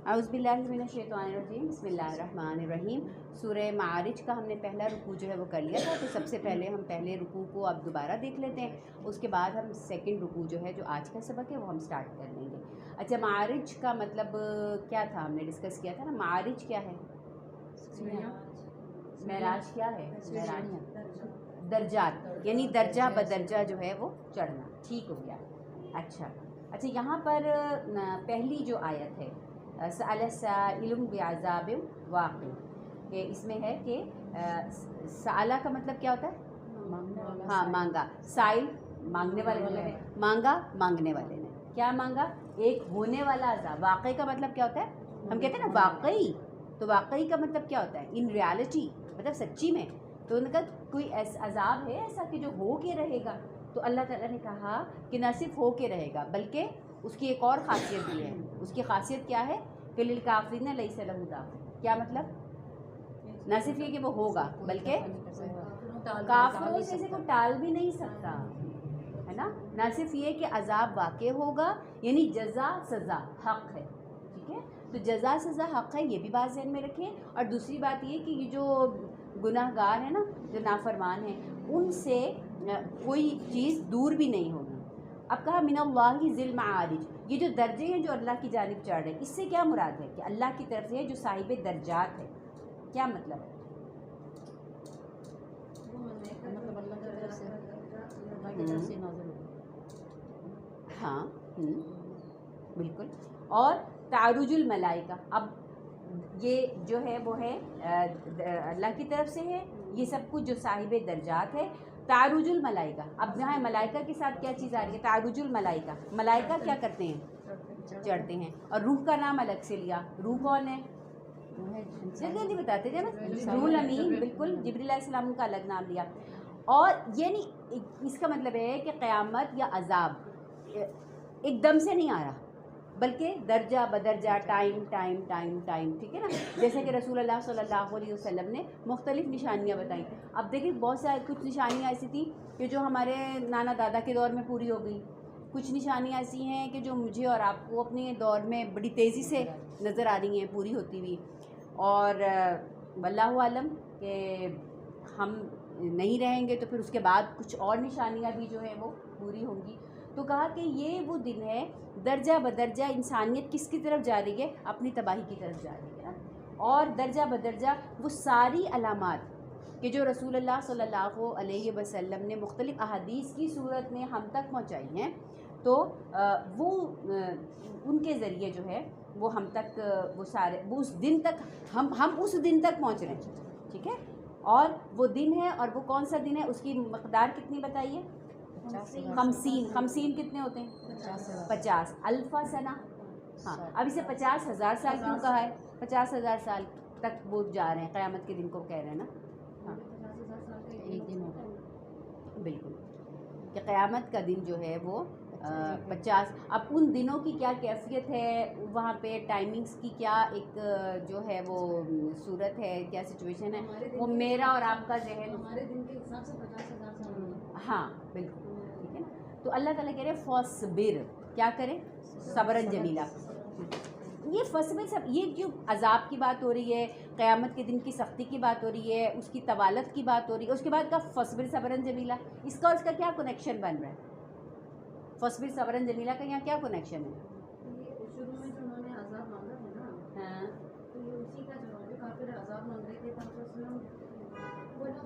اعوذ باللہ من الشیطان الرجیم، بسم اللہ الرحمن الرحیم۔ سورہ معارج کا ہم نے پہلا رکوع جو ہے وہ کر لیا تھا، تو سب سے پہلے ہم پہلے رکوع کو اب دوبارہ دیکھ لیتے ہیں، اس کے بعد ہم سیکنڈ رکوع جو ہے جو آج کا سبق ہے وہ ہم سٹارٹ کر لیں گے۔ اچھا، معارج کا مطلب کیا تھا؟ ہم نے ڈسکس کیا تھا نا، معارج کیا ہے؟ معراج کیا ہے؟ معراج درجات، یعنی درجہ بدرجہ جو ہے وہ چڑھنا، ٹھیک ہو گیا۔ اچھا یہاں پر پہلی جو آیت ہے سأل السائل بعذاب واقع، کہ اس میں ہے کہ سألہ کا مطلب کیا ہوتا ہے؟ ہاں، مانگا۔ سائل مانگنے والے نے، مانگا مانگنے والے نے، کیا مانگا؟ ایک ہونے والا عذاب۔ واقعی کا مطلب کیا ہوتا ہے؟ ہم کہتے ہیں نا واقعی، تو واقعی کا مطلب کیا ہوتا ہے؟ ان ریالٹی، مطلب سچی میں۔ تو ان کا کوئی ایسا عذاب ہے ایسا کہ جو ہو کے رہے گا؟ تو اللہ تعالیٰ نے کہا کہ نہ صرف ہو کے رہے گا بلکہ اس کی ایک اور خاصیت بھی ہے۔ اس کی خاصیت کیا ہے؟ کہ للکافرین لیس لہ دافع۔ کیا مطلب؟ نہ صرف یہ کہ وہ ہوگا بلکہ کافروں سے کوئی ٹال بھی نہیں سکتا، ہے نا۔ نہ صرف یہ کہ عذاب واقع ہوگا، یعنی جزا سزا حق ہے، ٹھیک ہے۔ تو جزا سزا حق ہے، یہ بھی بات ذہن میں رکھیں۔ اور دوسری بات یہ کہ یہ جو گناہ گار ہیں نا، جو نافرمان ہیں، ان سے کوئی چیز دور بھی نہیں ہوگی۔ اب کہا من اللہ ذی المعارج، یہ جو درجے ہیں جو اللہ کی جانب چڑھ رہے ہیں، اس سے کیا مراد ہے؟ کہ اللہ کی طرف سے ہے جو صاحب درجات ہے۔ کیا مطلب ہے؟ ہاں، بالکل۔ اور تعرج الملائکہ، اب یہ جو ہے وہ ہے اللہ کی طرف سے ہے، یہ سب کچھ جو صاحب درجات ہے۔ تعرج الملائکہ، اب یہاں ملائکہ کے ساتھ کیا چیز آ رہی ہے؟ تعرج الملائکہ، ملائکہ کیا کرتے ہیں؟ چڑھتے ہیں۔ اور روح کا نام الگ سے لیا، روح کون ہے؟ جلدی بتاتے جائیں نا، روح الامین، بالکل، جبریل علیہ السلام کا الگ نام لیا۔ اور یعنی اس کا مطلب ہے کہ قیامت یا عذاب ایک دم سے نہیں آ رہا بلکہ درجہ بدرجہ، ٹائم ٹائم ٹائم ٹائم، ٹھیک ہے نا۔ جیسے کہ رسول اللہ صلی اللہ علیہ وسلم نے مختلف نشانیاں بتائیں۔ اب دیکھیں بہت ساری کچھ نشانیاں ایسی تھیں کہ جو ہمارے نانا دادا کے دور میں پوری ہو گئی، کچھ نشانیاں ایسی ہیں کہ جو مجھے اور آپ کو اپنے دور میں بڑی تیزی سے نظر آ رہی ہیں پوری ہوتی ہوئی، اور واللہ عالم کہ ہم نہیں رہیں گے تو پھر اس کے بعد کچھ اور نشانیاں بھی جو ہیں وہ پوری ہوں گی۔ تو کہا کہ یہ وہ دن ہے، درجہ بدرجہ انسانیت کس کی طرف جا رہی ہے؟ اپنی تباہی کی طرف جا رہی ہے۔ اور درجہ بدرجہ وہ ساری علامات کہ جو رسول اللہ صلی اللہ علیہ وسلم نے مختلف احادیث کی صورت میں ہم تک پہنچائی ہیں، تو وہ ان کے ذریعے جو ہے وہ ہم تک وہ سارے وہ اس دن تک ہم اس دن تک پہنچ رہے ہیں، ٹھیک ہے۔ اور وہ دن ہے، اور وہ کون سا دن ہے؟ اس کی مقدار کتنی بتائیے؟ 50 کتنے ہوتے ہیں؟ 50 الف سنہ۔ ہاں، اب اسے 50,000 سال کیوں کہا ہے؟ 50,000 سال تک وہ جا رہے ہیں، قیامت کے دن کو کہہ رہے ہیں نا۔ ہاں، بالکل، کہ قیامت کا دن جو ہے وہ 50۔ اب ان دنوں کی کیا کیفیت ہے وہاں پہ، ٹائمنگز کی کیا ایک جو ہے وہ صورت ہے، کیا سچویشن ہے، وہ میرا اور آپ کا ذہن ہمارے دن کے حساب سے 50,000 سال۔ ہاں بالکل، ٹھیک ہے نا۔ تو اللہ تعالیٰ کہہ رہے ہیں فاصبر، کیا کریں؟ صبرن جمیلا۔ یہ فصبر، سب یہ جو عذاب کی بات ہو رہی ہے، قیامت کے دن کی سختی کی بات ہو رہی ہے، اس کی طوالت کی بات ہو رہی ہے، اس کے بعد کا فصبر صبرن جمیلا، اس کا اور اس کا کیا کنیکشن بن رہا ہے؟ فصبر صبرن جمیلا کا یہاں کیا کنیکشن ہے؟ شروع میں جو انہوں نے عذاب مانگا تھا نا، ہاں، تو یہ اسی کا جواب ہے۔ کافر عذاب مانگ رہے تھے تو اس میں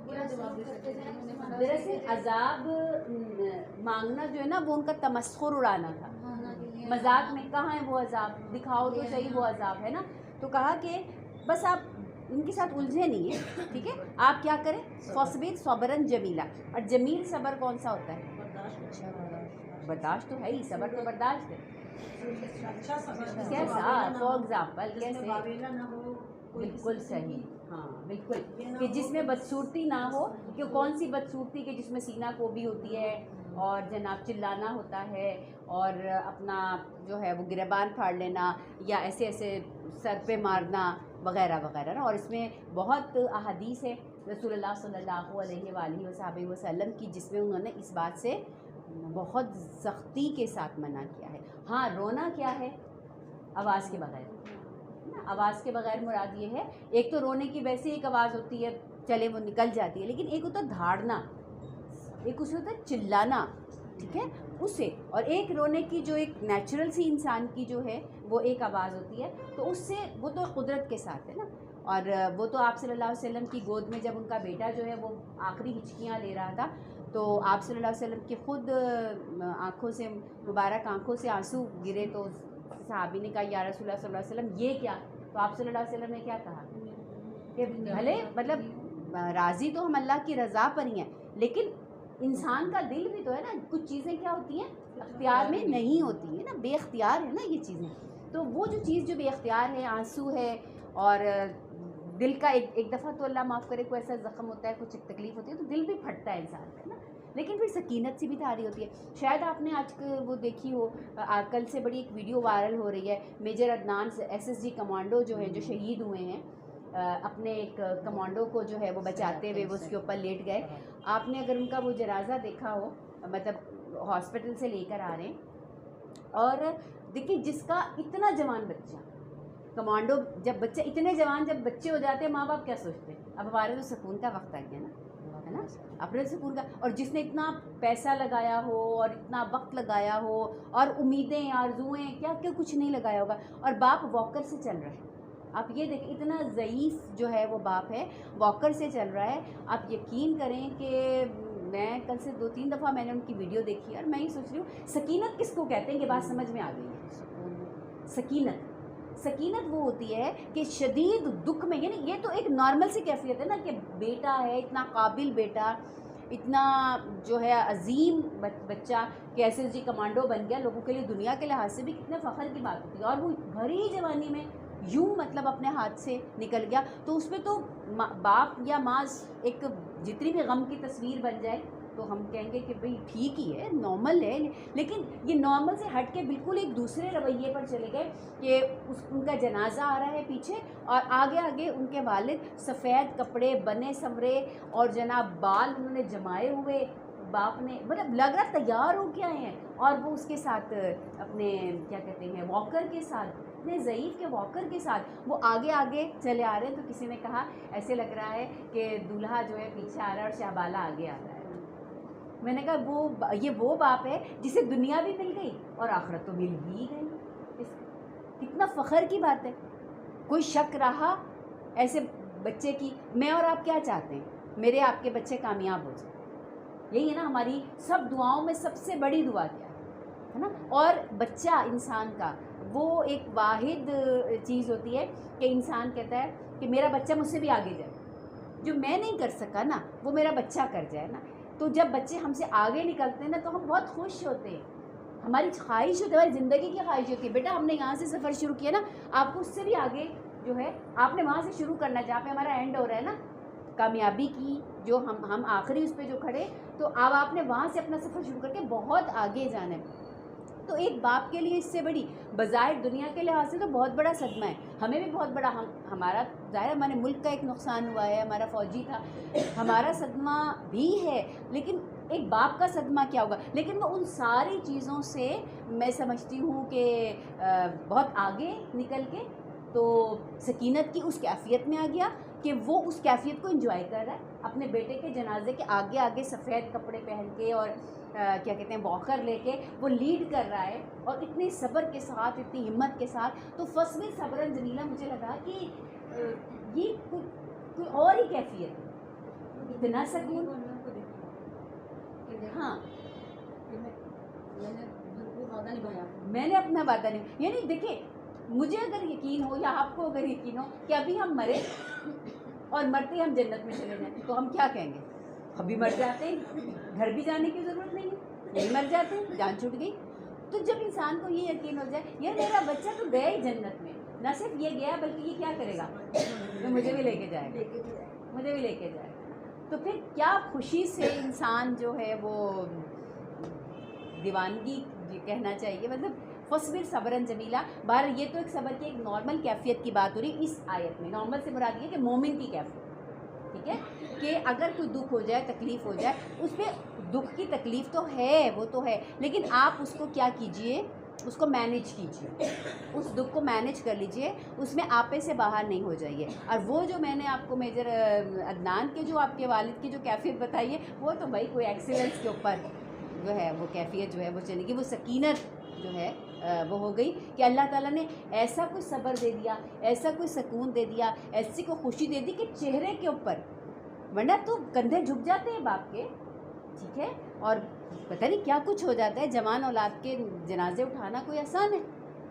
کیا جواب دے سکتے ہیں؟ دراصل عذاب مانگنا جو ہے نا وہ ان کا تمسخر اڑانا تھا، مذاق میں۔ کہاں ہے وہ عذاب؟ دکھاؤ تو صحیح وہ عذاب ہے نا۔ تو کہا کہ بس آپ ان کے ساتھ الجھے نہیں ہیں، ٹھیک ہے، آپ کیا کریں؟ فصبر صبرن جمیلا۔ اور جمیل صبر کون سا ہوتا ہے؟ برداشت تو ہے ہی، صبر تو برداشت ہے۔ کیسا؟ فار ایگزامپل کیسے؟ بالکل صحیح، ہاں بالکل، کہ جس میں بدصورتی نہ ہو، کہ کون سی بدصورتی کہ جس میں سینہ کو بھی ہوتی ہے اور جناب چلانا ہوتا ہے اور اپنا جو ہے وہ گریبان پھاڑ لینا یا ایسے ایسے سر پہ مارنا وغیرہ وغیرہ نا۔ اور اس میں بہت احادیث ہے رسول اللہ صلی اللہ علیہ وآلہ وصحبہ وسلم کی جس میں انہوں نے اس بات سے بہت سختی کے ساتھ منع کیا ہے۔ ہاں، رونا کیا ہے؟ آواز کے بغیر، نا. آواز کے بغیر مراد یہ ہے, ایک تو رونے کی ویسے ایک آواز ہوتی ہے, چلے وہ نکل جاتی ہے, لیکن ایک ہوتا ہے دھاڑنا, ایک اس ہوتا ہے چلانا, ٹھیک ہے, اسے, اور ایک رونے کی جو ایک نیچرل سی انسان کی جو ہے وہ ایک آواز ہوتی ہے, تو اس سے وہ تو قدرت کے ساتھ ہے نا. اور وہ تو آپ صلی اللہ علیہ وسلم کی گود میں جب ان کا بیٹا جو ہے وہ آخری ہچکیاں لے رہا تھا, تو آپ صلی اللہ علیہ وسلم کی خود آنکھوں سے, مبارک آنکھوں سے آنسو گرے, تو صحابی نے کہا یا رسول اللہ صلی اللہ علیہ وسلم یہ کیا؟ تو آپ صلی اللہ علیہ وسلم نے کیا کہا کہ بھلے مطلب راضی تو ہم اللہ کی رضا پر ہی ہیں, لیکن انسان کا دل بھی تو ہے نا, کچھ چیزیں کیا ہوتی ہیں اختیار میں نہیں ہوتی ہیں نا, بے اختیار ہے نا یہ چیزیں. تو وہ جو چیز جو بے اختیار ہے, آنسو ہے, اور دل کا ایک دفعہ تو اللہ معاف کرے کوئی ایسا زخم ہوتا ہے, کچھ تکلیف ہوتی ہے تو دل بھی پھٹتا ہے انسان کا نا, لیکن پھر سکینت سے بھی تاری ہوتی ہے. شاید آپ نے آج وہ دیکھی ہو, کل سے بڑی ایک ویڈیو وائرل ہو رہی ہے, میجر عدنان SSG کمانڈو جو ہیں جو شہید ہوئے ہیں, اپنے ایک کمانڈو کو جو ہے وہ بچاتے ہوئے وہ اس کے اوپر لیٹ گئے. آپ نے اگر ان کا وہ جنازہ دیکھا ہو, مطلب ہاسپٹل سے لے کر آ رہے ہیں, اور دیکھیں جس کا اتنا جوان بچہ, کمانڈو جب بچہ اتنے جوان جب بچے ہو جاتے ہیں, ماں باپ کیا سوچتے ہیں, اب ہمارے تو سکون کا وقت آ گیا نا, ہے نا, اپنے سکون کا, اور جس نے اتنا پیسہ لگایا ہو اور اتنا وقت لگایا ہو اور امیدیں آرزوئیں کیا کیا کچھ نہیں لگایا ہوگا, اور باپ واکر سے چل رہا ہے. آپ یہ دیکھیں اتنا ضعیف جو ہے وہ باپ ہے, واکر سے چل رہا ہے. آپ یقین کریں کہ میں کل سے 2-3 دفعہ میں نے ان کی ویڈیو دیکھی, اور میں یہ سوچ رہی ہوں سکینت کس کو کہتے ہیں, یہ بات سمجھ میں آ گئی ہے. سکینت وہ ہوتی ہے کہ شدید دکھ میں, یعنی یہ تو ایک نارمل سی کیفیت ہے نا کہ بیٹا ہے, اتنا قابل بیٹا, اتنا جو ہے عظیم بچہ کہ SSG کمانڈو بن گیا, لوگوں کے لیے دنیا کے لحاظ سے بھی کتنے فخر کی بات ہوتی ہے, اور وہ بھری جوانی میں یوں مطلب اپنے ہاتھ سے نکل گیا. تو اس میں تو باپ یا ماں ایک جتنی بھی غم کی تصویر بن جائے تو ہم کہیں گے کہ بھئی ٹھیک ہی ہے, نارمل ہے, لیکن یہ نارمل سے ہٹ کے بالکل ایک دوسرے رویے پر چلے گئے کہ ان کا جنازہ آ رہا ہے پیچھے, اور آگے ان کے والد سفید کپڑے بنے سنورے, اور جناب بال انہوں نے جمائے ہوئے, باپ نے مطلب لگ رہا تیار ہو کے آئے ہیں, اور وہ اس کے ساتھ اپنے کیا کہتے ہیں واکر کے ساتھ, اتنے ضعیف کے واکر کے ساتھ وہ آگے چلے آ رہے ہیں. تو کسی نے کہا ایسے لگ رہا ہے کہ دولہا جو ہے پیچھے آ رہا ہے اور شہبالہ آگے آ رہا ہے. میں نے کہا یہ وہ باپ ہے جسے دنیا بھی مل گئی اور آخرت تو مل ہی گئی. کتنا فخر کی بات ہے. کوئی شک رہا ایسے بچے کی؟ میں اور آپ کیا چاہتے ہیں, میرے آپ کے بچے کامیاب ہو جائیں, یہی ہے نا ہماری سب دعاؤں میں سب سے بڑی دعا کیا ہے نا. اور بچہ انسان کا وہ ایک واحد چیز ہوتی ہے کہ انسان کہتا ہے کہ میرا بچہ مجھ سے بھی آگے جائے, جو میں نہیں کر سکا نا وہ میرا بچہ کر جائے نا. تو جب بچے ہم سے آگے نکلتے ہیں نا تو ہم بہت خوش ہوتے ہیں. ہماری خواہش ہوتی ہے, ہماری زندگی کی خواہش ہوتی ہے, بیٹا ہم نے یہاں سے سفر شروع کیا نا, آپ کو اس سے بھی آگے جو ہے آپ نے وہاں سے شروع کرنا جہاں پہ ہمارا اینڈ ہو رہا ہے نا, کامیابی کی جو ہم آخری اس پہ جو کھڑے, تو اب آپ نے وہاں سے اپنا سفر شروع کر کے بہت آگے جانا ہے. تو ایک باپ کے لیے اس سے بڑی بظاہر دنیا کے لحاظ سے تو بہت بڑا صدمہ ہے. ہمیں بھی بہت بڑا, ہمارا ظاہر ہمارے ملک کا ایک نقصان ہوا ہے, ہمارا فوجی تھا, ہمارا صدمہ بھی ہے, لیکن ایک باپ کا صدمہ کیا ہوگا. لیکن وہ ان ساری چیزوں سے میں سمجھتی ہوں کہ بہت آگے نکل کے تو سکینت کی اس کیفیت میں آ گیا کہ وہ اس کیفیت کو انجوائے کر رہا ہے, اپنے بیٹے کے جنازے کے آگے سفید کپڑے پہن کے اور کیا کہتے ہیں واکر لے کے وہ لیڈ کر رہا ہے, اور اتنے صبر کے ساتھ, اتنی ہمت کے ساتھ. تو فصل صبر جمیلہ مجھے لگا کہ یہ کوئی اور ہی کیفیت ہے, اتنا سکون. ہاں میں نے اپنا وعدہ نہیں, یعنی دیکھیں مجھے اگر یقین ہو یا آپ کو اگر یقین ہو کہ ابھی ہم مرے اور مرتے ہم جنت میں چلے جائیں, تو ہم کیا کہیں گے, ابھی مر جاتے ہیں, گھر بھی جانے کی ضرورت نہیں ہے, یہی مر جاتے ہیں, جان چھوٹ گئی. تو جب انسان کو یہ یقین ہو جائے یہ میرا بچہ تو گیا ہی جنت میں, نہ صرف یہ گیا بلکہ یہ کیا کرے گا, تو مجھے بھی لے کے جائے گا, تو پھر کیا خوشی سے انسان جو ہے وہ دیوانگی کہنا چاہیے, مطلب فصبر صبرن جمیلہ. بہر یہ تو ایک صبر کی ایک نارمل کیفیت کی بات ہو رہی ہے اس آیت میں. نارمل سے مراد یہ کہ مومن کی کیفیت, ٹھیک ہے, کہ اگر کوئی دکھ ہو جائے, تکلیف ہو جائے, اس پہ دکھ کی تکلیف تو ہے, وہ تو ہے, لیکن آپ اس کو کیا کیجئے, اس کو مینیج کیجیے، اس دکھ کو مینیج کر لیجئے، اس میں آپے سے باہر نہیں ہو جائیے. اور وہ جو میں نے آپ کو میجر عدنان کے جو آپ کے والد کی جو کیفیت بتائی ہے، وہ تو بھائی کوئی ایکسیلنس کے اوپر جو ہے وہ کیفیت جو ہے وہ چلے گی. وہ سکینت جو ہے وہ ہو گئی کہ اللہ تعالیٰ نے ایسا کوئی صبر دے دیا، ایسا کوئی سکون دے دیا، ایسی کوئی خوشی دے دی کہ چہرے کے اوپر، ورنہ تو کندھے جھک جاتے ہیں باپ کے، ٹھیک ہے، اور پتہ نہیں کیا کچھ ہو جاتا ہے. جوان اولاد کے جنازے اٹھانا کوئی آسان ہے،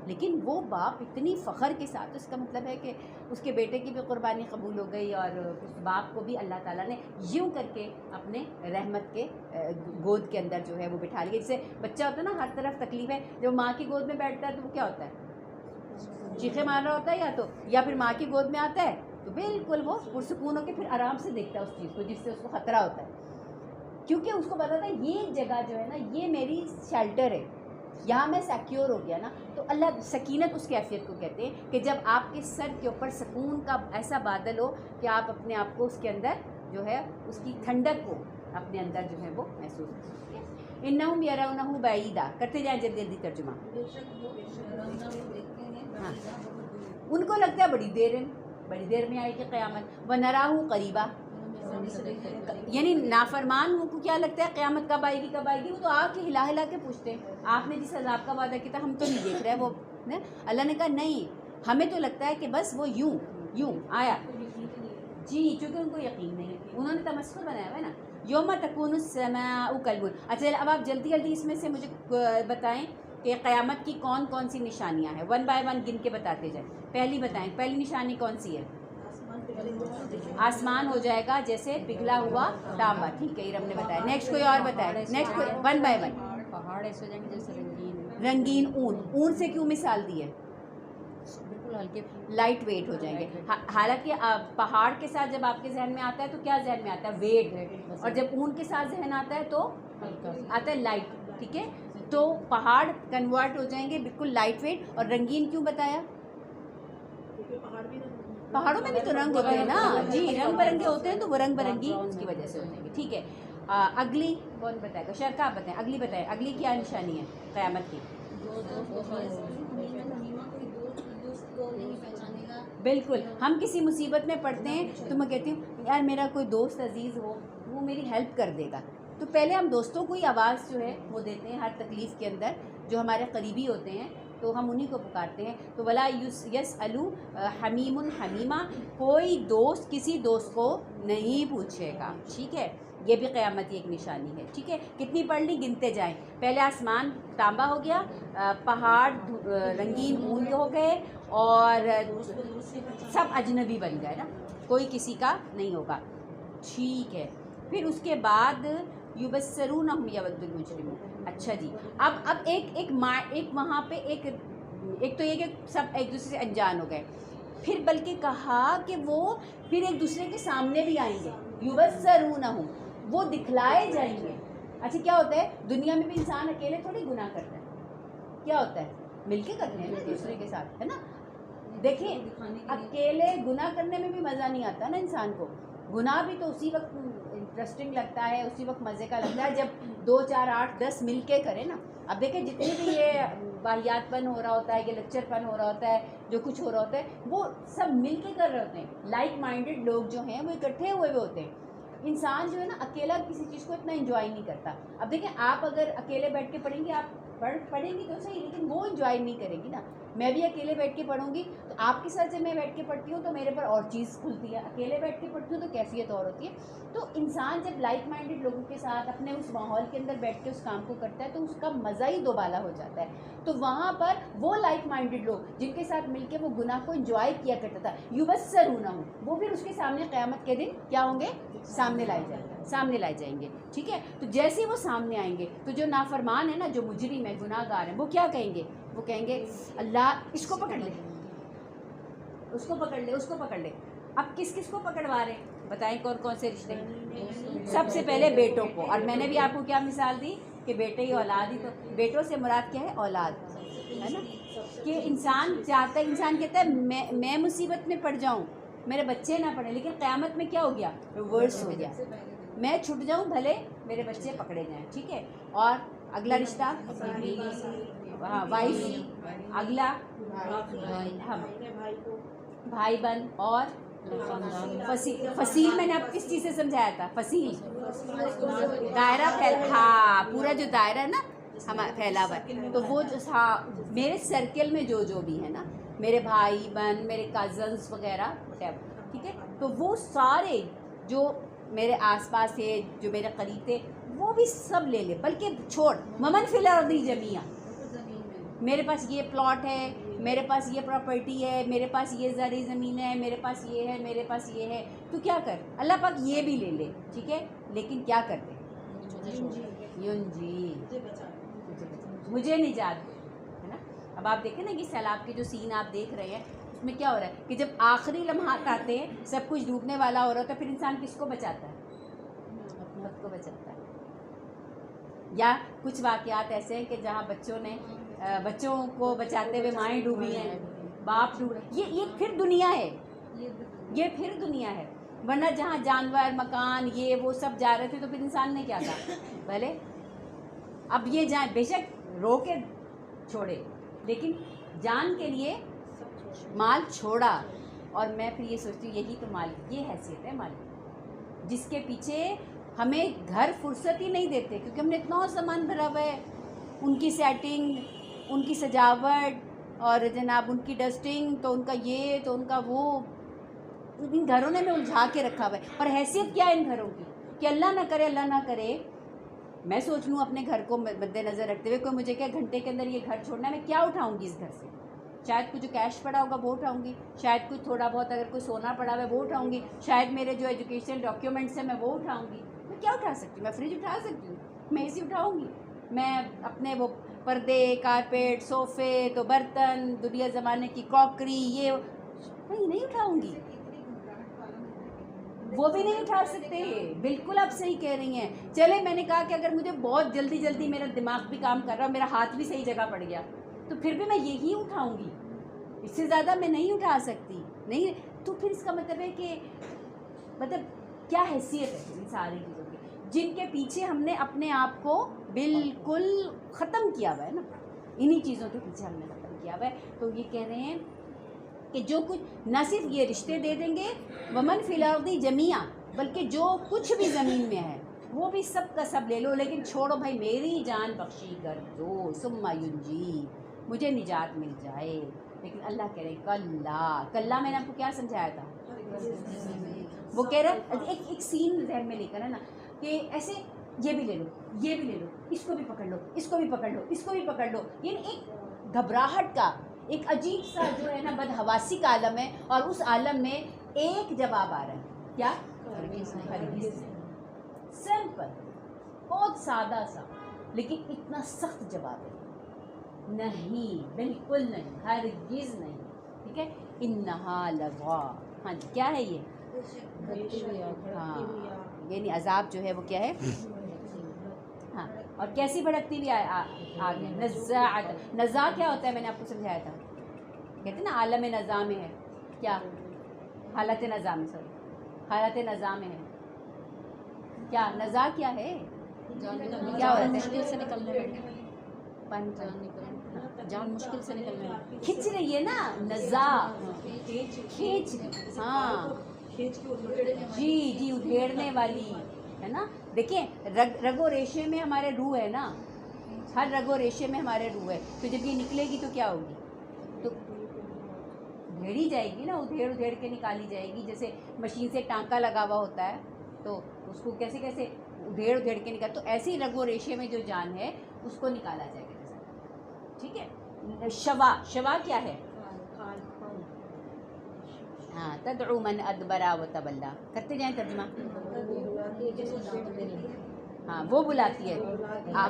لیکن وہ باپ اتنی فخر کے ساتھ، اس کا مطلب ہے کہ اس کے بیٹے کی بھی قربانی قبول ہو گئی، اور اس باپ کو بھی اللہ تعالیٰ نے یوں کر کے اپنے رحمت کے گود کے اندر جو ہے وہ بٹھا لیا. جیسے بچہ ہوتا ہے نا، ہر طرف تکلیف ہے، جب ماں کی گود میں بیٹھتا ہے تو وہ کیا ہوتا ہے؟ چیخے مار رہا ہوتا ہے، یا پھر ماں کی گود میں آتا ہے تو بالکل وہ پرسکون ہو کے پھر آرام سے دیکھتا ہے اس چیز کو جس سے اس کو خطرہ ہوتا ہے، کیونکہ اس کو پتا تھا یہ جگہ جو ہے نا یہ میری شیلٹر ہے، یہاں میں سیکیور ہو گیا نا. تو اللہ سکینت اس کیفیت کو کہتے ہیں کہ جب آپ کے سر کے اوپر سکون کا ایسا بادل ہو کہ آپ اپنے آپ کو اس کے اندر جو ہے اس کی ٹھنڈک کو اپنے اندر جو ہے وہ محسوس کریں. انہم یرونہ بعیدا، کرتے جائیں جلدی جلدی ترجمہ. ہاں، ان کو لگتا ہے بڑی دیر میں آئے گی قیامت. ونراہ قریبا، یعنی نافرمان کو کیا لگتا ہے قیامت کب آئے گی، وہ تو آ کے ہلا ہلا کے پوچھتے ہیں آپ نے جس عذاب کا وعدہ کیا تھا ہم تو نہیں دیکھ رہے. وہ اللہ نے کہا نہیں، ہمیں تو لگتا ہے کہ بس وہ یوں آیا. جی، چونکہ ان کو یقین نہیں ہے، انہوں نے تمسخر بنایا ہوا ہے نا. یوم تکون السماء کالمہل. اچھا اب آپ جلدی اس میں سے مجھے بتائیں کہ قیامت کی کون کون سی نشانیاں ہیں، ون بائی ون گن کے بتاتے جائیں. پہلی بتائیں، پہلی نشانی کون سی ہے؟ آسمان ہو جائے گا جیسے پگھلا ہوا تانبا. ٹھیک ہے، ارم نے بتایا. نیکسٹ کوئی اور بتائے، نیکسٹ کوئی ون بائی ون. پہاڑ ایسے ہو جائیں گے جیسے رنگین اون سے کیوں مثال دی ہے؟ بالکل ہلکے لائٹ ویٹ ہو جائیں گے. حالانکہ پہاڑ کے ساتھ جب آپ کے ذہن میں آتا ہے تو کیا ذہن میں آتا ہے؟ ویٹ. اور جب اون کے ساتھ ذہن آتا ہے تو آتا ہے لائٹ. ٹھیک ہے، تو پہاڑ کنورٹ ہو جائیں گے بالکل لائٹ ویٹ. اور رنگین کیوں بتایا؟ پہاڑوں میں بھی تو رنگ ہوتے ہیں نا. جی، رنگ برنگے ہوتے ہیں تو وہ رنگ برنگی اس کی وجہ سے ہو جائیں گے. ٹھیک ہے، اگلی کون بتائے گا؟ شرکا آپ بتائیں، اگلی بتائیں، اگلی کیا نشانی ہے قیامت کی؟ بالکل، ہم کسی مصیبت میں پڑتے ہیں تو میں کہتی ہوں یار میرا کوئی دوست عزیز ہو، وہ میری ہیلپ کر دے گا. تو پہلے ہم دوستوں کو ہی آواز جو ہے وہ دیتے ہیں ہر تکلیف کے اندر، جو ہمارے قریبی ہوتے ہیں تو ہم انہی کو پکارتے ہیں. تو ولا یسألو حمیم حمیما، کوئی دوست کسی دوست کو نہیں پوچھے گا. ٹھیک ہے، یہ بھی قیامت کی ایک نشانی ہے. ٹھیک ہے، کتنی پڑھ لی؟ گنتے جائیں. پہلے آسمان تانبا ہو گیا، پہاڑ رنگین اون کے ہو گئے، اور سب اجنبی بن گئے نا، کوئی کسی کا نہیں ہوگا. ٹھیک ہے، پھر اس کے بعد یبصرونہم یود المجرمون. اچھا جی، اب ایک وہاں پہ ایک تو یہ کہ سب ایک دوسرے سے انجان ہو گئے. پھر بلکہ کہا کہ وہ پھر ایک دوسرے کے سامنے بھی آئیں گے. یبصرونہم، وہ دکھلائے جائیں گے. اچھا کیا ہوتا ہے دنیا میں بھی انسان اکیلے تھوڑی گناہ کرتا ہے، کیا ہوتا ہے مل کے کرتے ہیں دوسرے کے ساتھ، ہے نا. دیکھیں اکیلے گناہ کرنے میں بھی مزہ نہیں آتا نا انسان کو. گناہ بھی تو اسی وقت انٹرسٹنگ لگتا ہے، اسی وقت مزے کا لگتا ہے جب 2 4 8 10 مل کے کریں نا. اب دیکھیں جتنی بھی یہ واحیات پن ہو رہا ہوتا ہے، یہ لیکچر پن ہو رہا ہوتا ہے، جو کچھ ہو رہا ہوتا ہے وہ سب مل کے کر رہے ہوتے ہیں. لائک مائنڈڈ لوگ جو ہیں وہ اکٹھے ہوئے ہوتے ہیں. انسان جو ہے نا اکیلا کسی چیز کو اتنا انجوائے نہیں کرتا. اب دیکھیں آپ اگر اکیلے بیٹھ کے پڑھیں گے، آپ پڑھیں گی تو صحیح، لیکن وہ انجوائے نہیں کرے گی نا. میں بھی اکیلے بیٹھ کے پڑھوں گی تو آپ کے ساتھ جب میں بیٹھ کے پڑھتی ہوں تو میرے پر اور چیز کھلتی ہے، اکیلے بیٹھ کے پڑھتی ہوں تو کیفیت اور ہوتی ہے. تو انسان جب لائک مائنڈڈ لوگوں کے ساتھ اپنے اس ماحول کے اندر بیٹھ کے اس کام کو کرتا ہے تو اس کا مزہ ہی دوبالا ہو جاتا ہے. تو وہاں پر وہ لائک مائنڈڈ لوگ جن کے ساتھ مل کے وہ گناہ کو انجوائے کیا کرتا تھا، یبصرونہم، وہ پھر اس کے سامنے قیامت کے دن کیا ہوں گے؟ سامنے لائے جائیں گے. ٹھیک ہے، تو جیسے وہ سامنے آئیں گے تو جو نافرمان ہے نا، جو مجرم ہے، گناہ گار ہیں، وہ کیا کہیں گے؟ وہ کہیں گے اللہ اس کو پکڑ لے، اس کو پکڑ لے، اس کو پکڑ لے. اب کس کس کو پکڑوا رہے ہیں بتائیں؟ کون کون سے رشتے؟ سب سے پہلے بیٹوں کو. اور میں نے بھی آپ کو کیا مثال دی کہ بیٹے ہی اولاد ہی. تو بیٹوں سے مراد کیا ہے؟ اولاد، ہے نا. کہ انسان چاہتا ہے، انسان کہتا ہے میں مصیبت میں پڑ جاؤں، میرے بچے نہ پڑھیں. لیکن قیامت میں کیا ہو گیا؟ ریورس ہو گیا. میں چھٹ جاؤں بھلے میرے بچے پکڑے جائیں. ٹھیک ہے، اور اگلا رشتہ ہاں وائف، اگلا ہم بھائی بہن، اور فصیل میں نے آپ کس چیز سے سمجھایا تھا؟ فصیل دائرہ ہاں پورا جو دائرہ ہے نا ہمارا پھیلا ہوا ہے، تو وہ جو ہاں میرے سرکل میں جو بھی ہے نا، میرے بھائی بہن، میرے کزنس وغیرہ ٹھیک ہے، تو وہ سارے جو میرے آس پاس تھے، جو میرے قریب تھے، وہ بھی سب لے لے، بلکہ چھوڑ ومن فی الارض جمیعا، میرے پاس یہ پلاٹ ہے، میرے پاس یہ پراپرٹی ہے، میرے پاس یہ زرعی زمین ہے، میرے پاس یہ ہے، میرے پاس یہ ہے، تو کیا کر اللہ پاک یہ بھی لے لے، ٹھیک ہے، لیکن کیا کرتے ینجی مجھے نجات دے، ہے نا۔ اب آپ دیکھیں نا کہ سیلاب کے جو سین آپ دیکھ رہے ہیں، اس میں کیا ہو رہا ہے کہ جب آخری لمحات آتے ہیں، سب کچھ ڈوبنے والا ہو رہا ہے، تو پھر انسان کس کو بچاتا ہے؟ خود کو بچاتا ہے۔ یا کچھ واقعات ایسے ہیں کہ جہاں بچوں کو بچاتے ہوئے مائیں ڈوبی ہیں، باپ ڈوبے، یہ پھر دنیا ہے، یہ پھر دنیا ہے، ورنہ جہاں جانور مکان یہ وہ سب جا رہے تھے تو پھر انسان نے کیا کہا بھلے اب یہ جائیں، بے شک رو کے چھوڑے، لیکن جان کے لیے مال چھوڑا۔ اور میں پھر یہ سوچتی ہوں یہی تو مال، یہ حیثیت ہے مال، جس کے پیچھے ہمیں گھر فرصت ہی نہیں دیتے، کیونکہ ہم نے اتنا سامان بھرا ہوا ہے، ان کی سیٹنگ، ان کی سجاوٹ، اور جناب ان کی ڈسٹنگ، تو ان کا یہ، تو ان کا وہ، ان گھروں نے ہمیں الجھا کے رکھا ہوا ہے۔ اور حیثیت کیا ہے ان گھروں کی کہ اللہ نہ کرے میں سوچ لوں اپنے گھر کو مد نظر رکھتے ہوئے، کوئی مجھے کہ گھنٹے کے اندر یہ گھر چھوڑنا ہے، میں کیا اٹھاؤں گی اس گھر سے؟ شاید کچھ جو کیش پڑا ہوگا وہ اٹھاؤں گی، شاید کچھ تھوڑا بہت اگر کوئی سونا پڑا ہوا ہے وہ اٹھاؤں گی، شاید میرے جو ایجوکیشن ڈاکیومنٹس ہیں میں وہ اٹھاؤں گی۔ میں کیا اٹھا سکتی ہوں؟ میں فریج اٹھا سکتی ہوں، میں اے سی اٹھاؤں گی، میں اپنے وہ پردے، کارپیٹ، صوفے، تو برتن، دنیا زمانے کی کراکری، یہ نہیں اٹھاؤں گی، وہ بھی نہیں اٹھا سکتے۔ بالکل آپ صحیح کہہ رہی ہیں۔ چلے میں نے کہا کہ اگر مجھے بہت جلدی میرا دماغ بھی کام کر رہا اور میرا ہاتھ بھی صحیح جگہ پڑ گیا تو پھر بھی میں یہی اٹھاؤں گی، اس سے زیادہ میں نہیں اٹھا سکتی، نہیں۔ تو پھر اس کا مطلب ہے کہ کیا حیثیت ہے ان ساری چیزوں کی، جن کے پیچھے ہم نے اپنے آپ کو بالکل ختم کیا ہوا ہے نا، انہی چیزوں کے پیچھے ہم نے ختم کیا ہوا ہے۔ تو یہ کہہ رہے ہیں کہ جو کچھ نہ صرف یہ رشتے دے دیں گے ومن فی الارض جمیعا، بلکہ جو کچھ بھی زمین میں ہے وہ بھی سب کا سب لے لو، لیکن چھوڑو بھائی میری جان بخشی کر دو، ثم ینجی، مجھے نجات مل جائے۔ لیکن اللہ کہہ رہے کلا میں نے آپ کو کیا سمجھایا تھا؟ وہ کہہ رہا ایک سین ذہن میں لے کر ہے نا کہ ایسے یہ بھی لے لو، یہ بھی لے لو، اس کو بھی پکڑ لو، اس کو بھی پکڑ لو، اس کو بھی پکڑ لو، یعنی ایک گھبراہٹ کا، ایک عجیب سا جو ہے نا بدحواسی کا عالم ہے، اور اس عالم میں ایک جواب آ رہا ہے، کیا؟ سمپل، بہت سادہ سا، لیکن اتنا سخت جواب ہے، نہیں، بالکل نہیں، ہرگز نہیں، ٹھیک ہے۔ انہا لظا، ہاں جی کیا ہے یہ؟ ہاں یعنی عذاب جو ہے وہ کیا ہے؟ ہاں، اور کیسی بھڑکتی ہوئی آگ ہے، نزاع کیا ہوتا ہے؟ میں نے آپ کو سمجھایا تھا، کہتے ہیں نا عالم نظام ہے، کیا حالت نظام، حالت نظام ہے، کیا نزاع کیا ہے؟ کیا ہوتا ہے؟ مشکل سے نکلنے جان مشکل سے نکلنے کھچ رہی ہے نا، نزاع کھینچ، ہاں جی ادھیڑنے والی ہے نا۔ دیکھیں رگ و ریشے میں ہمارے روح ہے نا، ہر رگ و ریشے میں ہمارے روح ہے، تو جب یہ نکلے گی تو کیا ہوگی؟ تو ادھیڑی جائے گی نا، ادھیڑ کے نکالی جائے گی، جیسے مشین سے ٹانکا لگا ہوا ہوتا ہے تو اس کو کیسے ادھیڑ کے نکال، تو ایسے ہی رگ و ریشے میں جو جان ہے اس کو نکالا جائے گا، ٹھیک ہے۔ شوا کیا ہے؟ ہاں، تدعو من ادبرا و تولا، کرتے جائیں ترجمہ۔ ہاں وہ بلاتی ہے،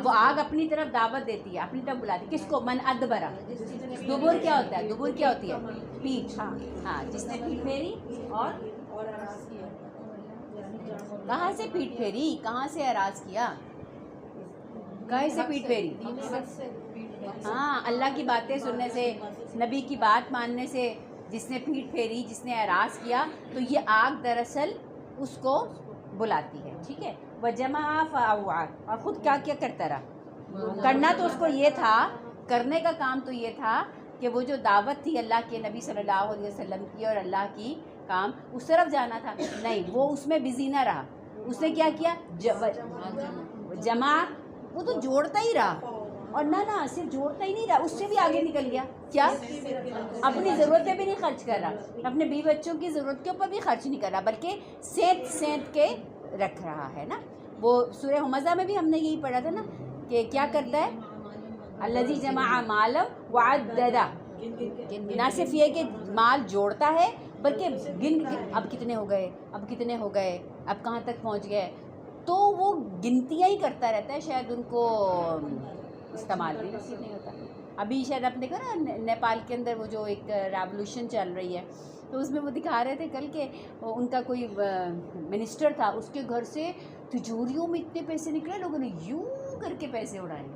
وہ آگ اپنی طرف دعوت دیتی ہے، اپنی طرف بلاتی ہے، کس کو؟ من ادبرا۔ دبر کیا ہوتا ہے؟ دبر کیا ہوتی ہے؟ پیٹھ، ہاں جس نے پیٹھ پھیری، اور کہاں سے پیٹھ پھیری، کہاں سے اعراض کیا، کہیں سے پیٹھ پھیری؟ ہاں، اللہ کی باتیں سننے سے، نبی کی بات ماننے سے جس نے پیٹھ پھیری، جس نے اعراض کیا، تو یہ آگ دراصل اس کو بلاتی ہے، ٹھیک ہے۔ وجمع فاوعى، اور خود کیا کرتا رہا؟ کرنا تو اس کو یہ تھا، کرنے کا کام تو یہ تھا کہ وہ جو دعوت تھی اللہ کے نبی صلی اللہ علیہ وسلم کی اور اللہ کی کام، اس طرف جانا تھا. نہیں، وہ اس میں بزی نہ رہا. اس نے کیا کیا؟ جمع، وہ تو جوڑتا ہی رہا. اور نہ صرف جوڑتا ہی نہیں رہا، اس سے بھی آگے نکل گیا. کیا؟ اپنی ضرورتیں بھی نہیں خرچ کر رہا، اپنے بیوی بچوں کی ضرورت کے اوپر بھی خرچ نہیں کر رہا، بلکہ سینت کے رکھ رہا ہے نا. وہ سورہ ہمزہ میں بھی ہم نے یہی پڑھا تھا نا کہ کیا کرتا ہے؟ الذی جمع مالا وعددہ. نہ صرف یہ کہ مال جوڑتا ہے بلکہ اب کتنے ہو گئے، اب کتنے ہو گئے، اب کہاں تک پہنچ گئے. تو وہ گنتیاں ہی کرتا رہتا ہے، شاید ان کو استعمال بھی نصیب نہیں ہوتا. ابھی شاید آپ نے کہا نا نیپال کے اندر وہ جو ایک ریولوشن چل رہی ہے، تو اس میں وہ دکھا رہے تھے کل کہ ان کا کوئی منسٹر تھا، اس کے گھر سے تجوریوں میں اتنے پیسے نکلے، لوگوں نے یوں کر کے پیسے اڑائے.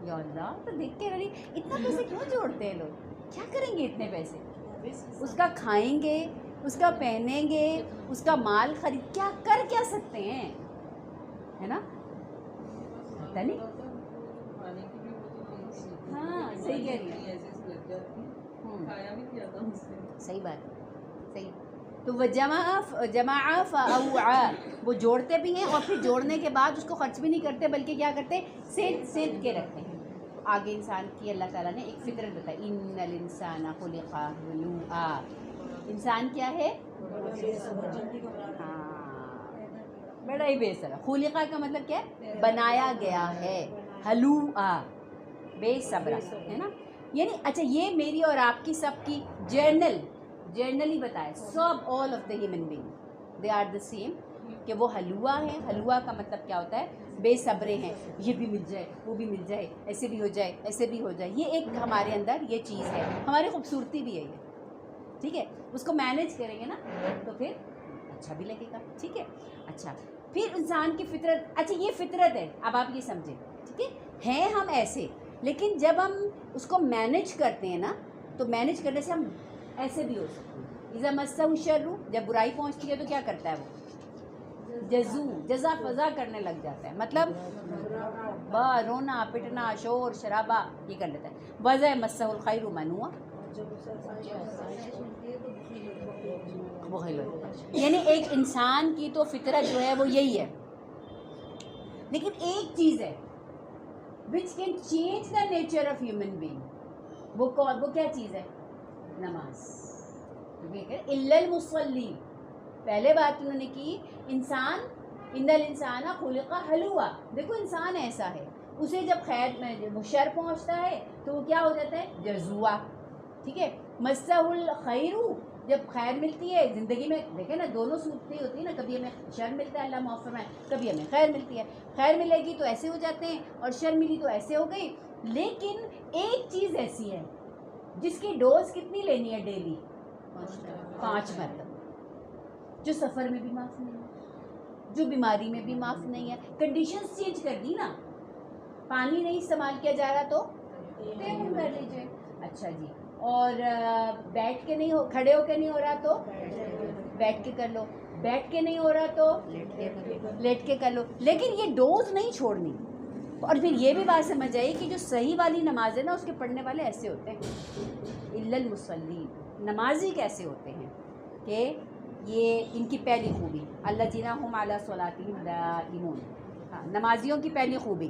یا اللہ، تو دیکھ کے رہی اتنا پیسے کیوں جوڑتے ہیں لوگ؟ کیا کریں گے اتنے پیسے؟ اس کا کھائیں گے، اس کا پہنیں گے، اس کا مال خرید کیا سکتے ہیں، ہے نا؟ پتہ نہیں. ہاں صحیح کہہ رہی ہے، صحیح بات، صحیح. تو وہ جمع فاوعا، وہ جوڑتے بھی ہیں اور پھر جوڑنے کے بعد اس کو خرچ بھی نہیں کرتے، بلکہ کیا کرتے ہیں؟ سینت کے رکھتے ہیں. آگے انسان کی اللہ تعالیٰ نے ایک فطرت بتائی، ان الانسان خلق ہلوعا. انسان کیا ہے؟ ہاں، بڑا ہی بے صبر. خلقہ کا مطلب کیا ہے؟ بنایا گیا ہے. ہلوعا، بے صبر ہے نا. یعنی اچھا، یہ میری اور آپ کی سب کی جرنلی بتائے، سب all of the human being they are the same, کہ وہ ہلوا ہیں. ہلوا کا مطلب کیا ہوتا ہے؟ بے صبرے ہیں. یہ بھی مل جائے، وہ بھی مل جائے، ایسے بھی ہو جائے، ایسے بھی ہو جائے. یہ ایک ہمارے اندر یہ چیز ہے، ہماری خوبصورتی بھی ہے یہ. ٹھیک ہے، اس کو مینیج کریں گے نا تو پھر اچھا بھی لگے گا. ٹھیک ہے. اچھا، پھر انسان کی فطرت، اچھا یہ فطرت ہے. اب آپ یہ سمجھیں، ٹھیک ہے، ہیں ہم ایسے، لیکن جب ہم اس کو مینیج کرتے ہیں نا، تو مینیج کرنے سے ہم ایسے بھی ہو سکتے ہیں. اذا مسہ الشر، جب برائی پہنچتی ہے تو کیا کرتا ہے وہ؟ جزا فضا کرنے لگ جاتا ہے. مطلب رونا پٹنا شور شرابہ یہ کر لیتا ہے. وَإِذَا مَسَّهُ الْخَيْرُ مَنُوعًا، یعنی ایک انسان کی تو فطرت جو ہے وہ یہی ہے. لیکن ایک چیز ہے which can change the nature of human being. وہ کیا چیز ہے؟ نماز. الا المصلین، پہلے بات انہوں نے کی انسان، ان الانسان خلق ہلوا. دیکھو انسان ایسا ہے، اسے جب خیر میں شر پہنچتا ہے تو وہ کیا ہو جاتا ہے؟ جزوع. ٹھیک ہے. مسہ الخیر، جب خیر ملتی ہے زندگی میں، دیکھیں نا دونوں صورتیں ہوتی ہیں نا، کبھی ہمیں شر ملتا ہے، اللہ معاف فرمائے، کبھی ہمیں خیر ملتی ہے. خیر ملے گی تو ایسے ہو جاتے ہیں، اور شر ملی تو ایسے ہو گئی. لیکن ایک چیز ایسی ہے جس کی ڈوز کتنی لینی ہے ڈیلی؟ 5 مرتبہ. جو سفر میں بھی معاف نہیں ہے، جو بیماری میں بھی معاف نہیں ہے. کنڈیشنز چینج کر دی نا. پانی نہیں استعمال کیا جا رہا تو تیمم کر لیجیے. اچھا جی، اور بیٹھ کے نہیں کھڑے ہو کے نہیں ہو رہا تو بیٹھ کے کر لو. بیٹھ کے نہیں ہو رہا تو لیٹ کے کر لو. لیکن یہ ڈوز نہیں چھوڑنی. اور پھر یہ بھی بات سمجھ آئی کہ جو صحیح والی نماز ہے نا، اس کے پڑھنے والے ایسے ہوتے ہیں، الا المصلین. نمازی کیسے ہوتے ہیں کہ یہ ان کی پہلی خوبی، الذین ھم علی صلاتہم دائمون. ہاں، نمازیوں کی پہلی خوبی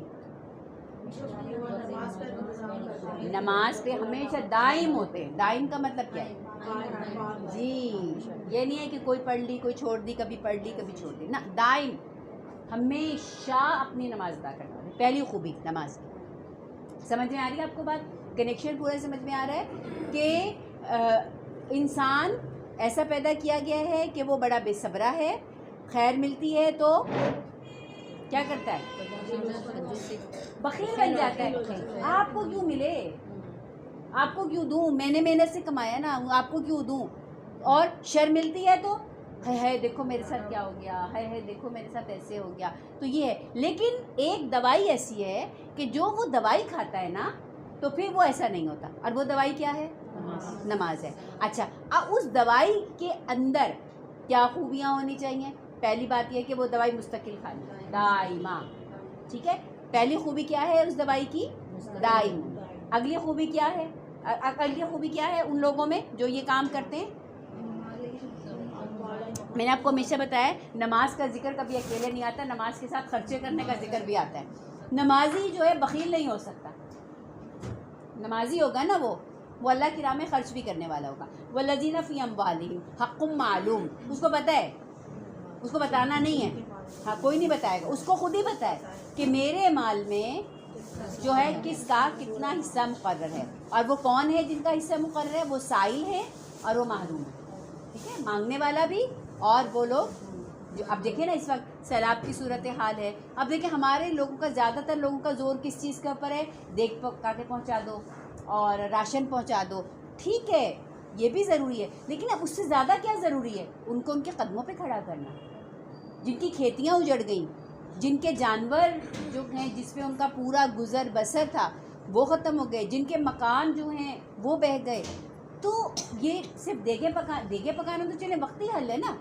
نماز پہ ہمیشہ دائم ہوتے ہیں. دائم کا مطلب کیا ہے؟ جی، یہ نہیں ہے کہ کوئی پڑھ لی کوئی چھوڑ دی، کبھی پڑھ لی کبھی چھوڑ دی، نہ، دائم ہمیشہ اپنی نماز ادا کرنا. پہلی خوبی نماز کی. سمجھ میں آ رہی ہے آپ کو بات؟ کنیکشن پورا سمجھ میں آ رہا ہے کہ انسان ایسا پیدا کیا گیا ہے کہ وہ بڑا بے صبرا ہے. خیر ملتی ہے تو کیا کرتا ہے؟ بخیل بن جاتا ہے. آپ کو کیوں ملے، آپ کو کیوں دوں، میں نے محنت سے کمایا نا، آپ کو کیوں دوں. اور شر ملتی ہے تو ہے دیکھو میرے ساتھ کیا ہو گیا، ہے دیکھو میرے ساتھ ایسے ہو گیا. تو یہ ہے. لیکن ایک دوائی ایسی ہے کہ جو وہ دوائی کھاتا ہے نا تو پھر وہ ایسا نہیں ہوتا. اور وہ دوائی کیا ہے؟ نماز ہے. اچھا، اب اس دوائی کے اندر کیا خوبیاں ہونی چاہیے؟ پہلی بات یہ کہ وہ دوائی مستقل کھانی دائمہ. ٹھیک ہے. پہلی خوبی کیا ہے اس دوائی کی؟ دائم. اگلی خوبی کیا ہے؟ اگلی خوبی کیا ہے ان لوگوں میں جو یہ کام کرتے ہیں؟ میں نے آپ کو ہمیشہ بتایا ہے نماز کا ذکر کبھی اکیلے نہیں آتا, نماز کے ساتھ خرچے کرنے کا ذکر بھی آتا ہے. نمازی جو ہے بخیل نہیں ہو سکتا. نمازی ہوگا نا وہ اللہ کی راہ میں خرچ بھی کرنے والا ہوگا. والذین فی اموالہم حق معلوم, اس کو پتہ ہے, اس کو بتانا نہیں ہے, ہاں کوئی نہیں بتائے گا, اس کو خود ہی پتہ ہے کہ میرے مال میں جو ہے کس کا کتنا حصہ مقرر ہے. اور وہ کون ہے جن کا حصہ مقرر ہے؟ وہ سائل ہے اور وہ محروم ہے. ٹھیک ہے, مانگنے والا بھی اور وہ لوگ جو. اب دیکھیں نا اس وقت سیلاب کی صورت حال ہے. اب دیکھیں ہمارے لوگوں کا, زیادہ تر لوگوں کا زور کس چیز کے اوپر ہے؟ دیکھ پکا کے پہنچا دو اور راشن پہنچا دو. ٹھیک ہے یہ بھی ضروری ہے, لیکن اب اس سے زیادہ کیا ضروری ہے؟ ان کو ان کے قدموں پہ کھڑا کرنا. جن کی کھیتیاں اجڑ گئیں, جن کے جانور جو ہیں جس پہ ان کا پورا گزر بسر تھا وہ ختم ہو گئے, جن کے مکان جو ہیں وہ بہہ گئے. تو یہ صرف دیگے پکانا تو چلے وقتی حل ہے نا,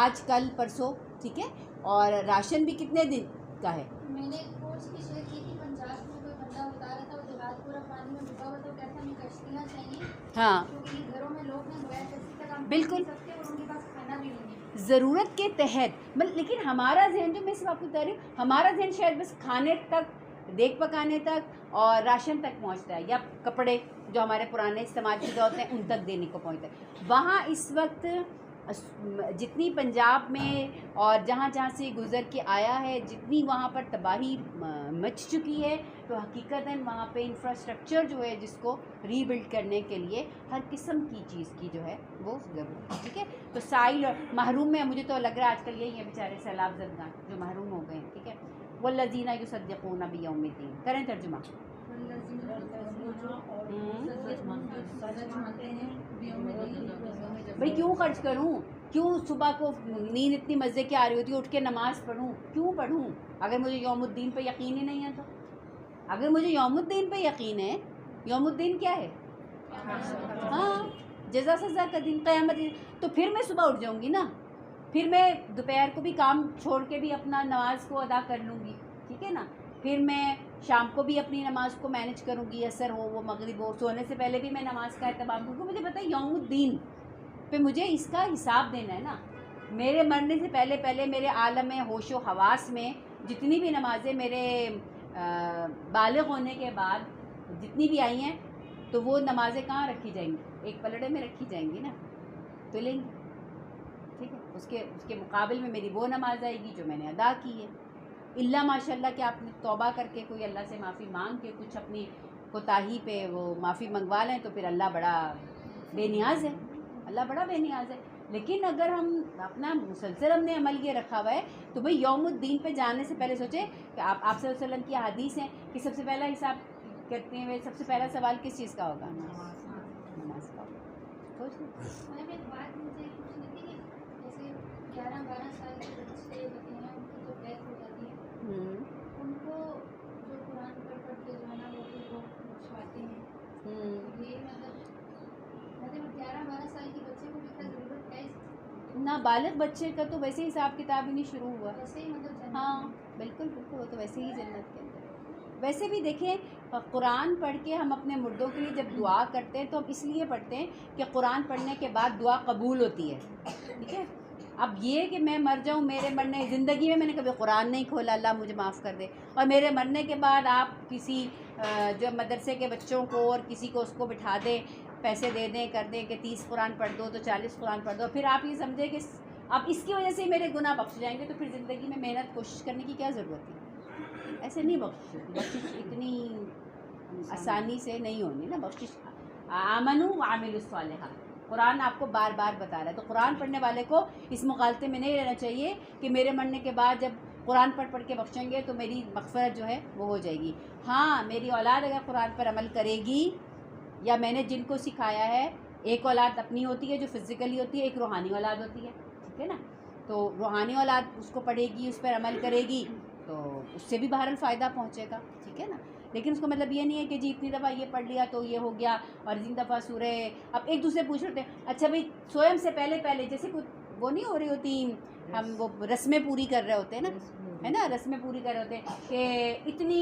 آج کل پرسوں, ٹھیک ہے. اور راشن بھی کتنے دن کا ہے؟ میں نے ایک کوچ کی شیئر کی تھی, پنجاب میں کوئی بندہ بتا رہا تھا وہ جہاز پورا پانی میں ڈوبا ہوا, تو کہتا ہمیں کشتیاں چاہیے ہاں کیونکہ گھروں میں لوگ ہیں بغیر کشتی تک ہم بالکل سکتے اور ان کے پاس کھانا بھی نہیں ہے. ضرورت کے تحت. لیکن ہمارا ذہن جو میں صرف آپ کو بتا رہی ہوں, ہمارا ذہن شاید بس کھانے تک, دیگ پکانے تک اور راشن تک پہنچتا ہے, یا کپڑے جو ہمارے پرانے استعمال شدہ ہوتے ہیں ان تک دینے کو پہنچتا ہے. وہاں اس وقت جتنی پنجاب میں اور جہاں جہاں سے گزر کے آیا ہے, جتنی وہاں پر تباہی مچ چکی ہے, تو حقیقتاً وہاں پہ انفراسٹرکچر جو ہے جس کو ری بلڈ کرنے کے لیے ہر قسم کی چیز کی جو ہے وہ ضرورت ہے. ٹھیک ہے, تو سائل اور محروم میں مجھے تو لگ رہا ہے آج کل یہی ہے بیچارے سیلاب زدگان جو محروم ہو گئے ہیں. ٹھیک ہے, والذین یصدقون بیوم الدین. کریں ترجمہ. بھئی کیوں خرچ کروں, کیوں صبح کو نیند اتنی مزے کی آ رہی ہوتی ہے اٹھ کے نماز پڑھوں, کیوں پڑھوں اگر مجھے یوم الدین پہ یقین ہی نہیں ہے؟ تو اگر مجھے یوم الدین پہ یقین ہے, یوم الدین کیا ہے؟ ہاں جزا سزا کا دن, قیامت, تو پھر میں صبح اٹھ جاؤں گی نا, پھر میں دوپہر کو بھی کام چھوڑ کے بھی اپنا نماز کو ادا کر لوں گی. ٹھیک ہے نا, پھر میں شام کو بھی اپنی نماز کو مینج کروں گی, عصر ہو وہ مغرب ہو, سونے سے پہلے بھی میں نماز کا اہتمام کروں گی. مجھے پتہ ہے یوم الدین پہ مجھے اس کا حساب دینا ہے نا. میرے مرنے سے پہلے پہلے میرے عالم ہوش و حواس میں جتنی بھی نمازیں میرے بالغ ہونے کے بعد جتنی بھی آئی ہیں, تو وہ نمازیں کہاں رکھی جائیں گی؟ ایک پلڑے میں رکھی جائیں گی نا, تو لیں گے. ٹھیک ہے, اس کے مقابل میں میری وہ نماز آئے گی جو میں نے ادا کی ہے. اللہ ماشاء اللہ کہ آپ نے توبہ کر کے کوئی اللہ سے معافی مانگ کے کچھ اپنی کوتاہی پہ وہ معافی منگوا لیں تو پھر اللہ بڑا بے نیاز ہے, اللہ بڑا بے نیاز ہے. لیکن اگر ہم اپنا مسلسل ہم نے عمل یہ رکھا ہوا ہے تو بھئی یوم الدین پہ جانے سے پہلے سوچیں کہ آپ صلی اللہ علیہ وسلم کی حدیث ہیں کہ سب سے پہلا حساب کرتے ہیں, سب سے پہلا سوال کس چیز کا ہوگا؟ نماز کا. سوچ لیں. میں ایک بات مجھے پوچھنی تھی کہ جیسے 11-12 سال کے بچے ہوتے ہیں ان کی جو ڈیتھ ہو جاتی ہے, ان کو جو قرآن پڑھ کے جو ہے نا وہ پھر وہ بخشواتے ہیں, یہ مطلب 11-12 سال کے بچے کو کتنا ضرورت ہے نابالغ بچے کا تو ویسے حساب کتاب ہی نہیں شروع ہوا. ویسے ہی مطلب ہاں بالکل بالکل, وہ تو ویسے ہی جنت کے اندر. ویسے بھی دیکھیں قرآن پڑھ کے ہم اپنے مردوں کے لیے جب دعا کرتے ہیں تو ہم اس لیے پڑھتے ہیں کہ قرآن پڑھنے کے بعد دعا قبول ہوتی ہے. ٹھیک ہے, اب یہ کہ میں مر جاؤں, میرے مرنے زندگی میں نے کبھی قرآن نہیں کھولا, اللہ مجھے معاف کر دے, اور میرے مرنے کے بعد آپ کسی جو مدرسے کے بچوں کو اور کسی کو اس کو بٹھا دیں, پیسے دے دیں, کر دیں کہ 30 قرآن پڑھ دو تو 40 قرآن پڑھ دو, پھر آپ یہ سمجھیں کہ اب اس کی وجہ سے میرے گناہ بخش جائیں گے, تو پھر زندگی میں محنت کوشش کرنے کی کیا ضرورت ہے؟ ایسے نہیں بخشش ہوتی, بخشش اتنی آسانی سے نہیں ہونی نا. بخشش آمنوا وعملوا الصالحات, قرآن آپ کو بار بار بتا رہا ہے. تو قرآن پڑھنے والے کو اس مغالطے میں نہیں رہنا چاہیے کہ میرے مرنے کے بعد جب قرآن پڑھ کے بخشیں گے تو میری مغفرت جو ہے وہ ہو جائے گی. ہاں میری اولاد اگر قرآن پر عمل کرے گی, یا میں نے جن کو سکھایا ہے, ایک اولاد اپنی ہوتی ہے جو فزیکلی ہوتی ہے, ایک روحانی اولاد ہوتی ہے. ٹھیک ہے نا, تو روحانی اولاد اس کو پڑھے گی, اس پر عمل کرے گی, تو اس سے بھی بہرحال فائدہ پہنچے گا. ٹھیک ہے نا, لیکن اس کا مطلب یہ نہیں ہے کہ جی اتنی دفعہ یہ پڑھ لیا تو یہ ہو گیا, اور اتنی دفعہ سورہ. اب ایک دوسرے پوچھ رہے ہیں اچھا بھائی سوئم سے پہلے جیسے کچھ وہ نہیں ہو رہی ہوتی, ہم وہ رسمیں پوری کر رہے ہوتے ہیں نا, ہے نا رسمیں پوری کر رہے ہوتے ہیں کہ اتنی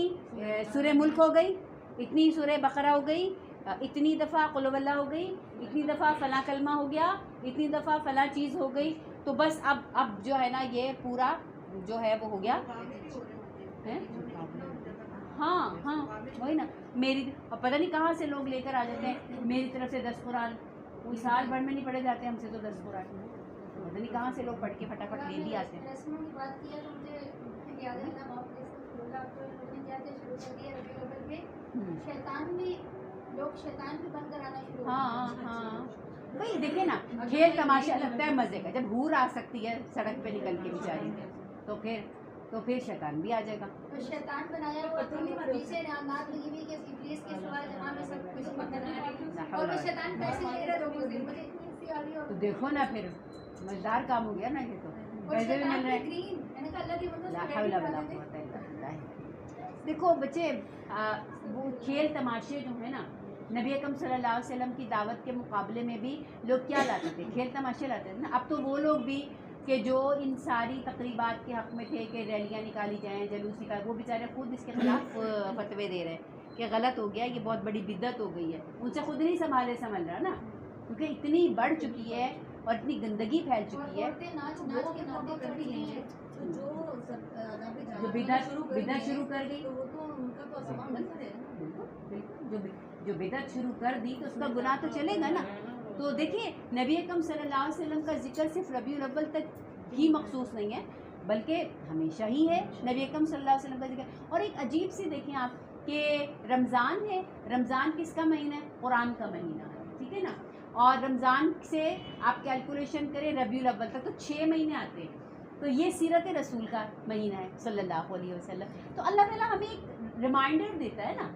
سورہ ملک ہو گئی، اتنی سورہ بقرہ ہو گئی، اتنی دفعہ قل هو اللہ ہو گئی، اتنی دفعہ فلاں کلمہ ہو گیا، اتنی دفعہ فلاں چیز ہو گئی، تو بس اب جو ہے نا یہ پورا جو ہے وہ ہو گیا. ہاں وہی نا. میری پتہ نہیں کہاں سے لوگ لے کر آ جاتے ہیں میری طرف سے 10 قرآن، کوئی سال بھر میں نہیں پڑھے جاتے ہم سے تو 10 قرآن، پتہ نہیں کہاں سے لوگ پڑھ کے پھٹافٹ لے بھی آتے ہیں. رسموں کی بات کی ہے تو مجھے یاد ہے نا وہاں پہ کیا شروع کر دیا ربیع الاول میں شیطان بھی بن کر آنا شروع. ہاں بھائی دیکھیں نا کھیل تماشا لگتا ہے مزے کا، جب حور آ سکتی ہے سڑک پہ نکل کے بیچاری تو پھر شیطان بھی آ جائے گا. تو شیطان بنایا وہ پیچھے نعت لگی ہوئی کہ ابلیس کے سوا جہاں میں سب کچھ پکڑا اور وہ شیطان پیسے لے رہا لوگوں سے. مجھے اتنی سی آ رہی تو دیکھو نا پھر مزدار کام ہو گیا نا یہ تو، پیسے بھی مل رہے ہیں. لا حول ولا قوت الا باللہ. دیکھو بچے وہ کھیل تماشے جو ہیں نا نبی اکرم صلی اللہ علیہ وسلم کی دعوت کے مقابلے میں بھی لوگ کیا لاتے تھے؟ کھیل تماشے لاتے تھے نا. اب تو وہ لوگ بھی کہ جو ان ساری تقریبات کے حق میں تھے کہ ریلیاں نکالی جائیں، جلوس نکال، وہ بیچارے خود اس کے خلاف فتوے دے رہے ہیں کہ غلط ہو گیا، یہ بہت بڑی بدعت ہو گئی ہے. ان سے خود نہیں سنبھل رہا نا، کیونکہ اتنی بڑھ چکی ہے اور اتنی گندگی پھیل چکی ہے. جو بدعت شروع کر گئی، جو بدعت شروع کر دی تو اس کا گناہ تو چلے گا نا. تو دیکھیے نبی اکرم صلی اللہ علیہ وسلم کا ذکر صرف ربیع الاول تک ہی مخصوص نہیں ہے بلکہ ہمیشہ ہی ہے نبی اکرم صلی اللہ علیہ وسلم کا ذکر. اور ایک عجیب سی دیکھیں آپ کہ رمضان ہے، رمضان کس کا مہینہ ہے؟ قرآن کا مہینہ ہے، ٹھیک ہے نا. اور رمضان سے آپ کیلکولیشن کریں ربیع الاول تک تو 6 مہینے آتے ہیں. تو یہ سیرت رسول کا مہینہ ہے صلی اللہ علیہ وسلم. تو اللہ تعالیٰ ہمیں ایک ریمائنڈر دیتا ہے نا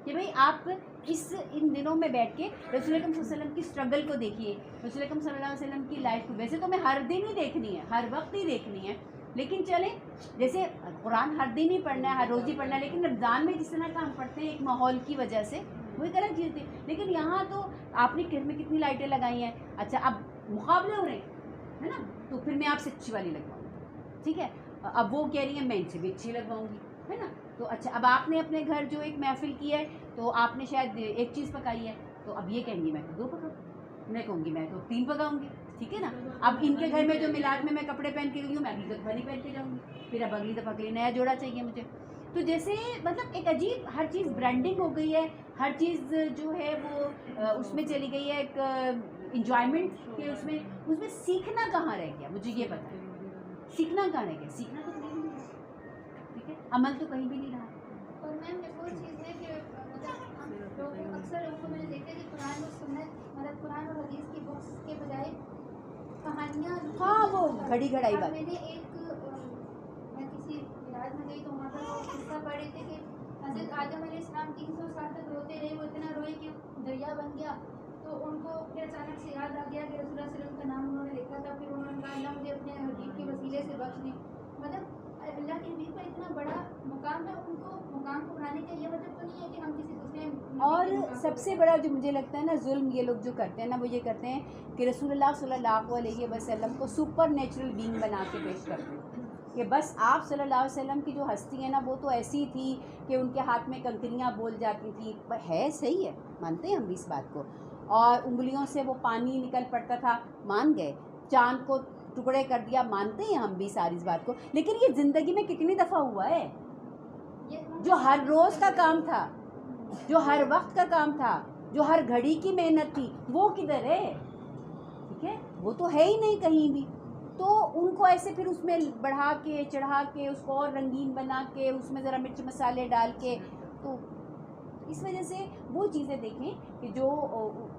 کہ بھئی آپ ان دنوں میں بیٹھ کے رسول اکرم صلی اللہ علیہ وسلم کی اسٹرگل کو دیکھیے، رسول اکرم صلی اللہ علیہ وسلم کی لائف کو. ویسے تو میں ہر دن ہی دیکھنی ہے، ہر وقت ہی دیکھنی ہے، لیکن چلیں جیسے قرآن ہر دن ہی پڑھنا ہے، ہر روز ہی پڑھنا ہے، لیکن رمضان میں جس طرح کا ہم پڑھتے ہیں ایک ماحول کی وجہ سے وہ ایک الگ چیز تھی. لیکن یہاں تو آپ نے گھر میں کتنی لائٹیں لگائی ہیں. اچھا اب مقابلے ہو رہے ہیں ہے نا، تو پھر میں آپ سے اچھی والی لگواؤں گی، ٹھیک ہے. اب وہ کہہ رہی ہیں میں ان سے بھی اچھی لگواؤں گی، ہے نا. تو اچھا اب آپ نے اپنے گھر جو ایک محفل کی ہے تو آپ نے شاید ایک چیز پکائی ہے، تو اب یہ کہیں گی میں تو 2 پکاؤں، میں کہوں گی میں تو 3 پکاؤں گی، ٹھیک ہے نا. اب ان کے گھر میں جو میلاد میں کپڑے پہن کے گئی ہوں میں اگلی دفعہ نہیں پہن کے جاؤں گی، پھر اب اگلی دفعہ کے لیے نیا جوڑا چاہیے مجھے. تو جیسے مطلب ایک عجیب ہر چیز برانڈنگ ہو گئی ہے، ہر چیز جو ہے وہ اس میں چلی گئی ہے ایک انجوائمنٹ کہ اس میں سیکھنا کہاں رہ گیا؟ مجھے یہ پتا ہے سیکھنا کہاں رہ گیا. سیکھنا تو کہیں بھی نہیں ہے، ٹھیک ہے، عمل تو کہیں بھی نہیں رہا. اور میم ایک اور چیز ہے کہ مطلب لوگ اکثر لوگوں کو میں نے دیکھا کہ قرآن اور سنت مطلب قرآن اور حدیث کی بکس کے بجائے کہانیاں. ہاں وہ گھڑی گھڑائی بات. میں نے میں کسی علاج میں گئی تو وہاں پر وہ قصہ پڑھ رہے تھے کہ حضرت آدم علیہ السلام 300 سال تک روتے رہے، وہ اتنا روئے کہ دریا بن گیا. تو ان کو پھر اچانک سے یاد آ گیا کہ رسول اللہ صلی اللہ علیہ وسلم کا نام انہوں نے لکھا تھا. پھر انہوں نے کہا اللہ مجھے اپنے حبیب کے وسیلے سے بخش دیں. مطلب اللہ کے حبیب کا اتنا بڑا مقام ہے، ان کو مقام کو بنانے کا یہ مطلب تو نہیں ہے کہ ہم کسی دوسرے. اور سب سے بڑا جو مجھے لگتا ہے نا ظلم یہ لوگ جو کرتے ہیں نا وہ یہ کرتے ہیں کہ رسول اللہ صلی اللہ علیہ وسلم کو سپر نیچرل بینگ بنا کے پیش کرتے ہیں کہ بس آپ صلی اللہ علیہ وسلم کی جو ہستی ہے نا وہ تو ایسی تھی کہ ان کے ہاتھ میں کنکریاں بول جاتی تھیں. ہے صحیح ہے، مانتے ہیں ہم بھی اس بات کو. اور انگلیوں سے وہ پانی نکل پڑتا تھا، مان گئے. چاند کو ٹکڑے کر دیا، مانتے ہیں ہم بھی ساری اس بات کو. لیکن یہ زندگی میں کتنی دفعہ ہوا ہے؟ جو ہر روز کا کام تھا، جو ہر وقت کا کام تھا، جو ہر گھڑی کی محنت تھی، وہ کدھر ہے؟ ٹھیک ہے، وہ تو ہے ہی نہیں کہیں بھی. تو ان کو ایسے پھر اس میں بڑھا کے چڑھا کے اس کو اور رنگین بنا کے اس میں ذرا مرچ مسالے ڈال کے، تو اس وجہ سے وہ چیزیں دیکھیں کہ جو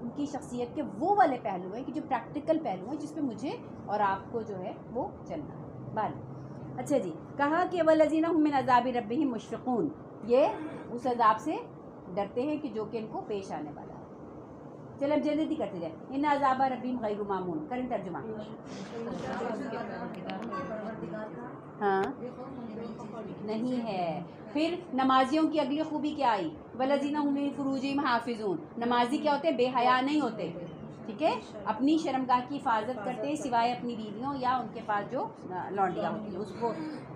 ان کی شخصیت کے وہ والے پہلو ہیں کہ جو پریکٹیکل پہلو ہیں جس پہ مجھے اور آپ کو جو ہے وہ چلنا ہے. بال اچھا جی، کہا کہ والذین هم من عذاب ربهم مشفقون، یہ اس عذاب سے ڈرتے ہیں کہ جو کہ ان کو پیش آنے والا ہے. چلو اب جلدی کرتے جائیں. ان عذاب ربهم غیر مامون، کریں ترجمہ. ہاں نہیں ہے. پھر نمازیوں کی اگلی خوبی کیا آئی؟ والذین هم لفروجہم حافظون. نمازی کیا ہوتے ہیں؟ بے حیا نہیں ہوتے. ٹھیک ہے، اپنی شرمگاہ کی حفاظت کرتے ہیں سوائے اپنی بیویوں یا ان کے پاس جو لونڈیاں ہوتی ہیں اس کو،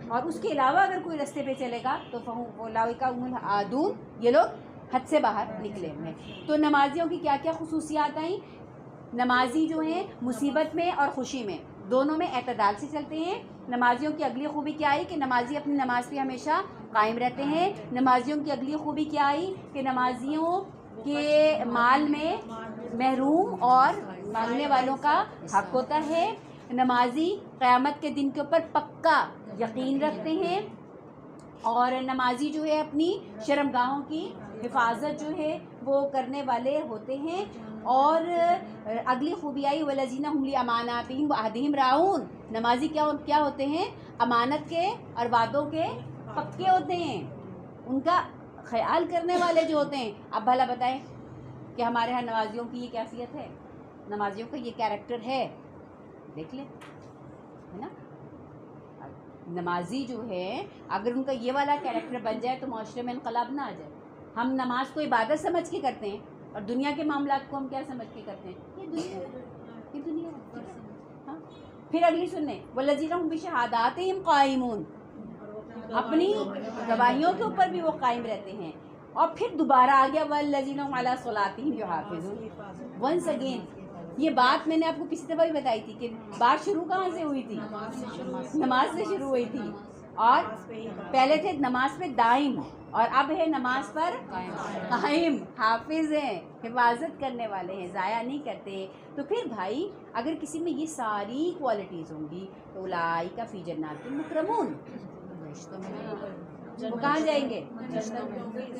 اور اس کے علاوہ اگر کوئی رستے پہ چلے گا تو فلاویکا العادون، یہ لوگ حد سے باہر نکلے ہوئے ہیں۔ تو نمازیوں کی کیا کیا خصوصیات آئیں؟ نمازی جو ہیں مصیبت میں اور خوشی میں دونوں میں اعتدال سے چلتے ہیں۔ نمازیوں کی اگلی خوبی کیا آئی کہ نمازی اپنی نماز پہ ہمیشہ قائم رہتے ہیں۔ نمازیوں کی اگلی خوبی کیا آئی کہ نمازیوں کے مال میں محروم اور مانگنے والوں کا حق ہوتا ہے۔ نمازی قیامت کے دن کے اوپر پکا یقین رکھتے ہیں، اور نمازی جو ہے اپنی شرمگاہوں کی حفاظت جو ہے وہ کرنے والے ہوتے ہیں۔ اور اگلی خوبی آئی وَالَّذِينَ هُمْ لِأَمَانَاتِهِمْ وَعَهْدِهِمْ رَاعُونَ، نمازی کیا ہوتے ہیں؟ امانت کے اور وعدوں کے پکے ہوتے ہیں، ان کا خیال کرنے والے جو ہوتے ہیں۔ اب بھلا بتائیں کہ ہمارے ہاں نمازیوں کی یہ کیفیت ہے، نمازیوں کا یہ کیریکٹر ہے؟ دیکھ لیں، ہے نا؟ نمازی جو ہے اگر ان کا یہ والا کیریکٹر بن جائے تو معاشرے میں انقلاب نہ آ جائے۔ ہم نماز کو عبادت سمجھ کے کرتے ہیں اور دنیا کے معاملات کو ہم کیا سمجھ کے کرتے ہیں؟ یہ دنیا ہے۔ ہاں، پھر اگلی سننے وَالَّذِينَ هُمْ بِشَهَادَاتِهِمْ قَائِمُونَ، اپنی گواہیوں کے اوپر بھی وہ قائم رہتے ہیں۔ اور پھر دوبارہ آ گیا وَالَّذِينَ هُمْ عَلَىٰ صَلَاتِهِمْ يُحَافِظُونَ، ونس اگین یہ بات میں نے آپ کو پچھلی دفعہ بھی بتائی تھی کہ بات شروع کہاں سے ہوئی تھی؟ نماز سے شروع ہوئی تھی، اور پہلے تھے نماز پہ دائم، اور اب ہے نماز پر قائم، حافظ ہیں، حفاظت کرنے والے ہیں، ضائع نہیں کرتے۔ تو پھر بھائی اگر کسی میں یہ ساری کوالٹیز ہوں گی تو اولئک فی جنات مکرمون، وہ کہاں جائیں گے؟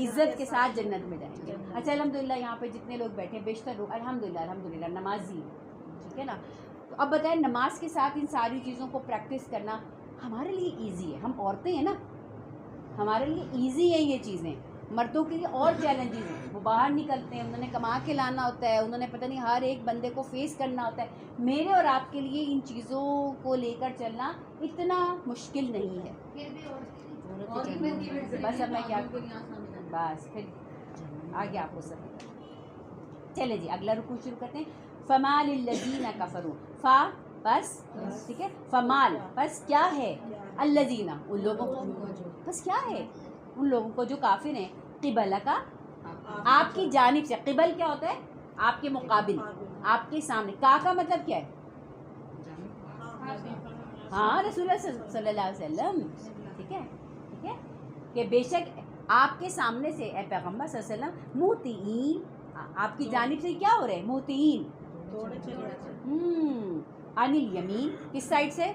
عزت کے ساتھ جنت میں جائیں گے۔ اچھا الحمدللہ یہاں پہ جتنے لوگ بیٹھے بیشتر لوگ الحمدللہ نمازی، ٹھیک ہے نا؟ تو اب بتائیں نماز کے ساتھ ان ساری چیزوں کو پریکٹس کرنا ہمارے لیے ایزی ہے، ہم عورتیں ہیں نا، ہمارے لیے ایزی ہیں یہ چیزیں، مردوں کے لیے اور چیلنجز ہیں، وہ باہر نکلتے ہیں، انہوں نے کما کے لانا ہوتا ہے، انہوں نے پتہ نہیں ہر ایک بندے کو فیس کرنا ہوتا ہے۔ میرے اور آپ کے لیے ان چیزوں کو لے کر چلنا اتنا مشکل نہیں ہے۔ بس اب میں کیا بس پھر آگے آپ کو سب چلے جی اگلا رکوع شروع کرتے ہیں۔ فَمَالِ الَّذِينَ كَفَرُوا، فا بس ٹھیک ہے، فمال بس کیا ہے، الذین ان لوگوں کو، بس کیا ہے ان لوگوں کو جو کافر ہیں، قبل کا آپ کی جانب سے، قبل کیا ہوتا ہے؟ آپ کے مقابل، آپ کے سامنے، کا مطلب کیا ہے؟ ہاں رسول اللہ صلی اللہ علیہ وسلم، ٹھیک ہے ٹھیک ہے، کہ بے شک آپ کے سامنے سے اے پیغمبر صلی اللہ علیہ وسلم، مہطعین آپ کی جانب سے کیا ہو رہے ہیں؟ مہطعین، عن الیمین کس سائڈ سے؟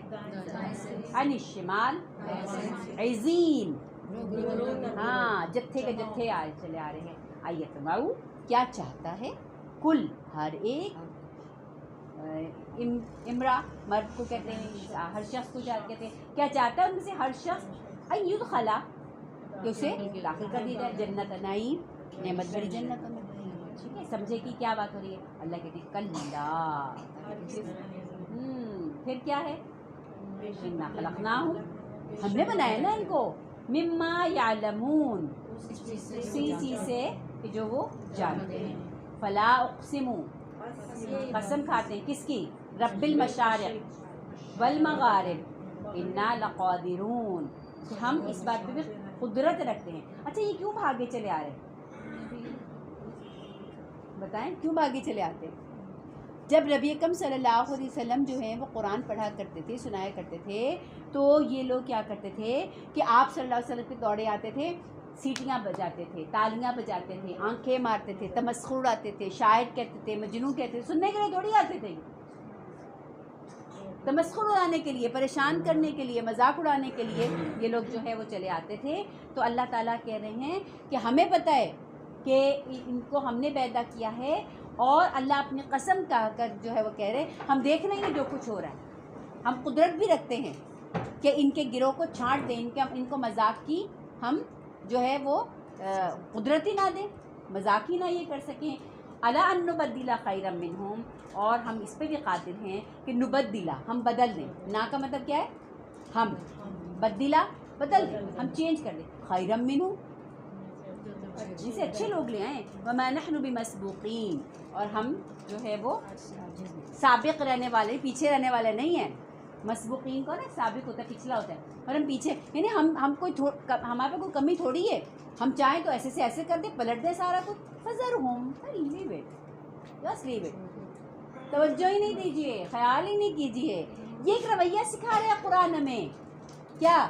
عن الشمال عزین، ہاں جتھے کے جتھے چلے آ رہے ہیں۔ ایتمعو کیا چاہتا ہے، کل ہر ایک، امرا مرد کو کہتے ہیں، ہر شخص کو کہتے ہیں، کیا چاہتا ہے ان میں سے ہر شخص، ان یدخلا کہ اسے داخل کر دیا جائے جنت نعیم، نعمت بھری جنتوں میں، ٹھیک ہے؟ سمجھے کہ کیا بات ہو رہی ہے؟ اللہ کہتے ہیں کلا، پھر کیا ہے؟ انا خلقناہم، ہم نے بنایا نا ان کو، مما یعلمون، اسی چیز سے کہ جو وہ جانتے ہیں، فلا اقسم، قسم کھاتے ہیں کس کی؟ رب المشارق والمغارب انا لقادرون، کہ ہم اس بات پہ بھی قدرت رکھتے ہیں۔ اچھا یہ کیوں بھاگے چلے آ رہے ہیں؟ بتائیں کیوں بھاگے چلے آتے ہیں؟ جب نبی اکرم صلی اللہ علیہ وسلم جو ہیں وہ قرآن پڑھا کرتے تھے، سنایا کرتے تھے، تو یہ لوگ کیا کرتے تھے کہ آپ صلی اللہ علیہ وسلم کے دوڑے آتے تھے، سیٹیاں بجاتے تھے، تالیاں بجاتے تھے، آنکھیں مارتے تھے، تمسخر اڑاتے تھے، شاعر کہتے تھے، مجنون کہتے تھے، سننے کے لیے تھوڑی آتے تھے، تمسخر اڑانے کے لیے، پریشان کرنے کے لیے، مذاق اڑانے کے لیے یہ لوگ جو ہے وہ چلے آتے تھے۔ تو اللہ تعالیٰ کہہ رہے ہیں کہ ہمیں پتہ ہے کہ ان کو ہم نے پیدا کیا ہے، اور اللہ اپنی قسم کہہ کر جو ہے وہ کہہ رہے ہیں ہم دیکھ رہے ہیں جو کچھ ہو رہا ہے، ہم قدرت بھی رکھتے ہیں کہ ان کے گروہ کو چھانٹ دیں، ان کو مذاق کی ہم جو ہے وہ قدرت ہی نہ دیں، مذاق ہی نہ یہ کر سکیں۔ الا ان نبدل خیرا منہم، اور ہم اس پہ بھی قادر ہیں کہ نبدلہ ہم بدل دیں، نا کا مطلب کیا ہے؟ ہم، بدلہ بدل دیں، ہم چینج کر دیں، خیرا منہم جسے اچھے لوگ لے آئیں. وما نحن بمسبوقین, اور ہم جو ہے وہ سابق رہنے والے, پیچھے رہنے والے نہیں ہیں. مسبوقین کو نا سابق ہوتا ہے, پچھلا ہوتا ہے, اور ہم پیچھے, یعنی ہم کوئی ہمارے پہ کوئی کمی تھوڑی ہے. ہم چاہیں تو ایسے سے ایسے کر دیں, پلٹ دیں سارا کچھ. فذرہم, leave it, just leave it. توجہ ہی نہیں دیجیے, خیال ہی نہیں کیجیے. یہ ایک رویہ سکھا رہے ہیں قرآن میں. کیا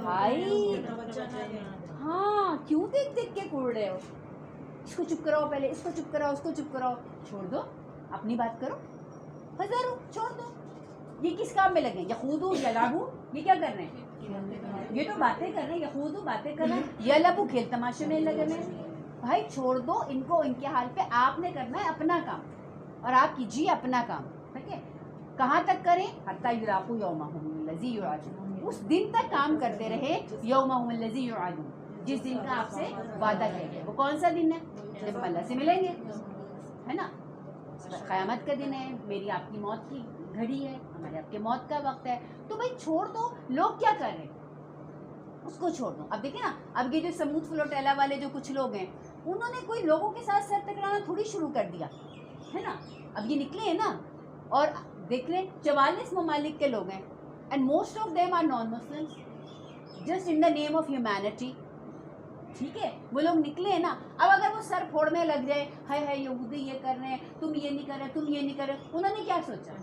بھائی, ہاں کیوں دیکھ دیکھ کے کوڑ رہے ہو؟ اس کو چپ کراؤ, پہلے اس کو چپ کراؤ, اس کو چپ کراؤ. چھوڑ دو, اپنی بات کرو. فذرو, چھوڑ دو. یہ کس کام میں لگے؟ یخوضو یلعبو, یہ کیا کر رہے ہیں؟ یہ تو باتیں کر رہے ہیں. یخوضو, باتیں کر رہے ہیں. یلعبو, کھیل تماشے میں لگے ہوئے ہیں. بھائی چھوڑ دو ان کو, ان کے حال پہ. آپ نے کرنا ہے اپنا کام, اور آپ کیجیے اپنا کام. ٹھیک ہے, کہاں تک کریں؟ حتی یلاقوا یومہم الذی یوعدون, اس دن تک کام کرتے رہے. یومہم الذی یوعدون, جس دن کا آپ سے وعدہ کیا گیا. وہ کون سا دن ہے؟ جب ہم اللہ سے ملیں گے, ہے نا. قیامت کا دن ہے, میری آپ کی موت کی گھڑی ہے, ہمارے آپ کے موت کا وقت ہے. تو بھائی چھوڑ دو. لوگ کیا کر رہے ہیں اس کو چھوڑ دو. اب دیکھیں نا, اب یہ جو سمود فلوٹیلا والے جو کچھ لوگ ہیں, انہوں نے کوئی لوگوں کے ساتھ سر ٹکرانا تھوڑی شروع کر دیا ہے نا. اب یہ نکلے ہیں نا, اور دیکھ لیں 44 ممالک کے لوگ ہیں, and most of them are non Muslims, just in the name of humanity. ٹھیک ہے, وہ لوگ نکلے ہیں نا. اب اگر وہ سر پھوڑنے لگ جائے, ہے یہودی یہ کر رہے ہیں, تم یہ نہیں کر رہے, تم یہ نہیں کر رہے, انہوں نے کیا سوچا؟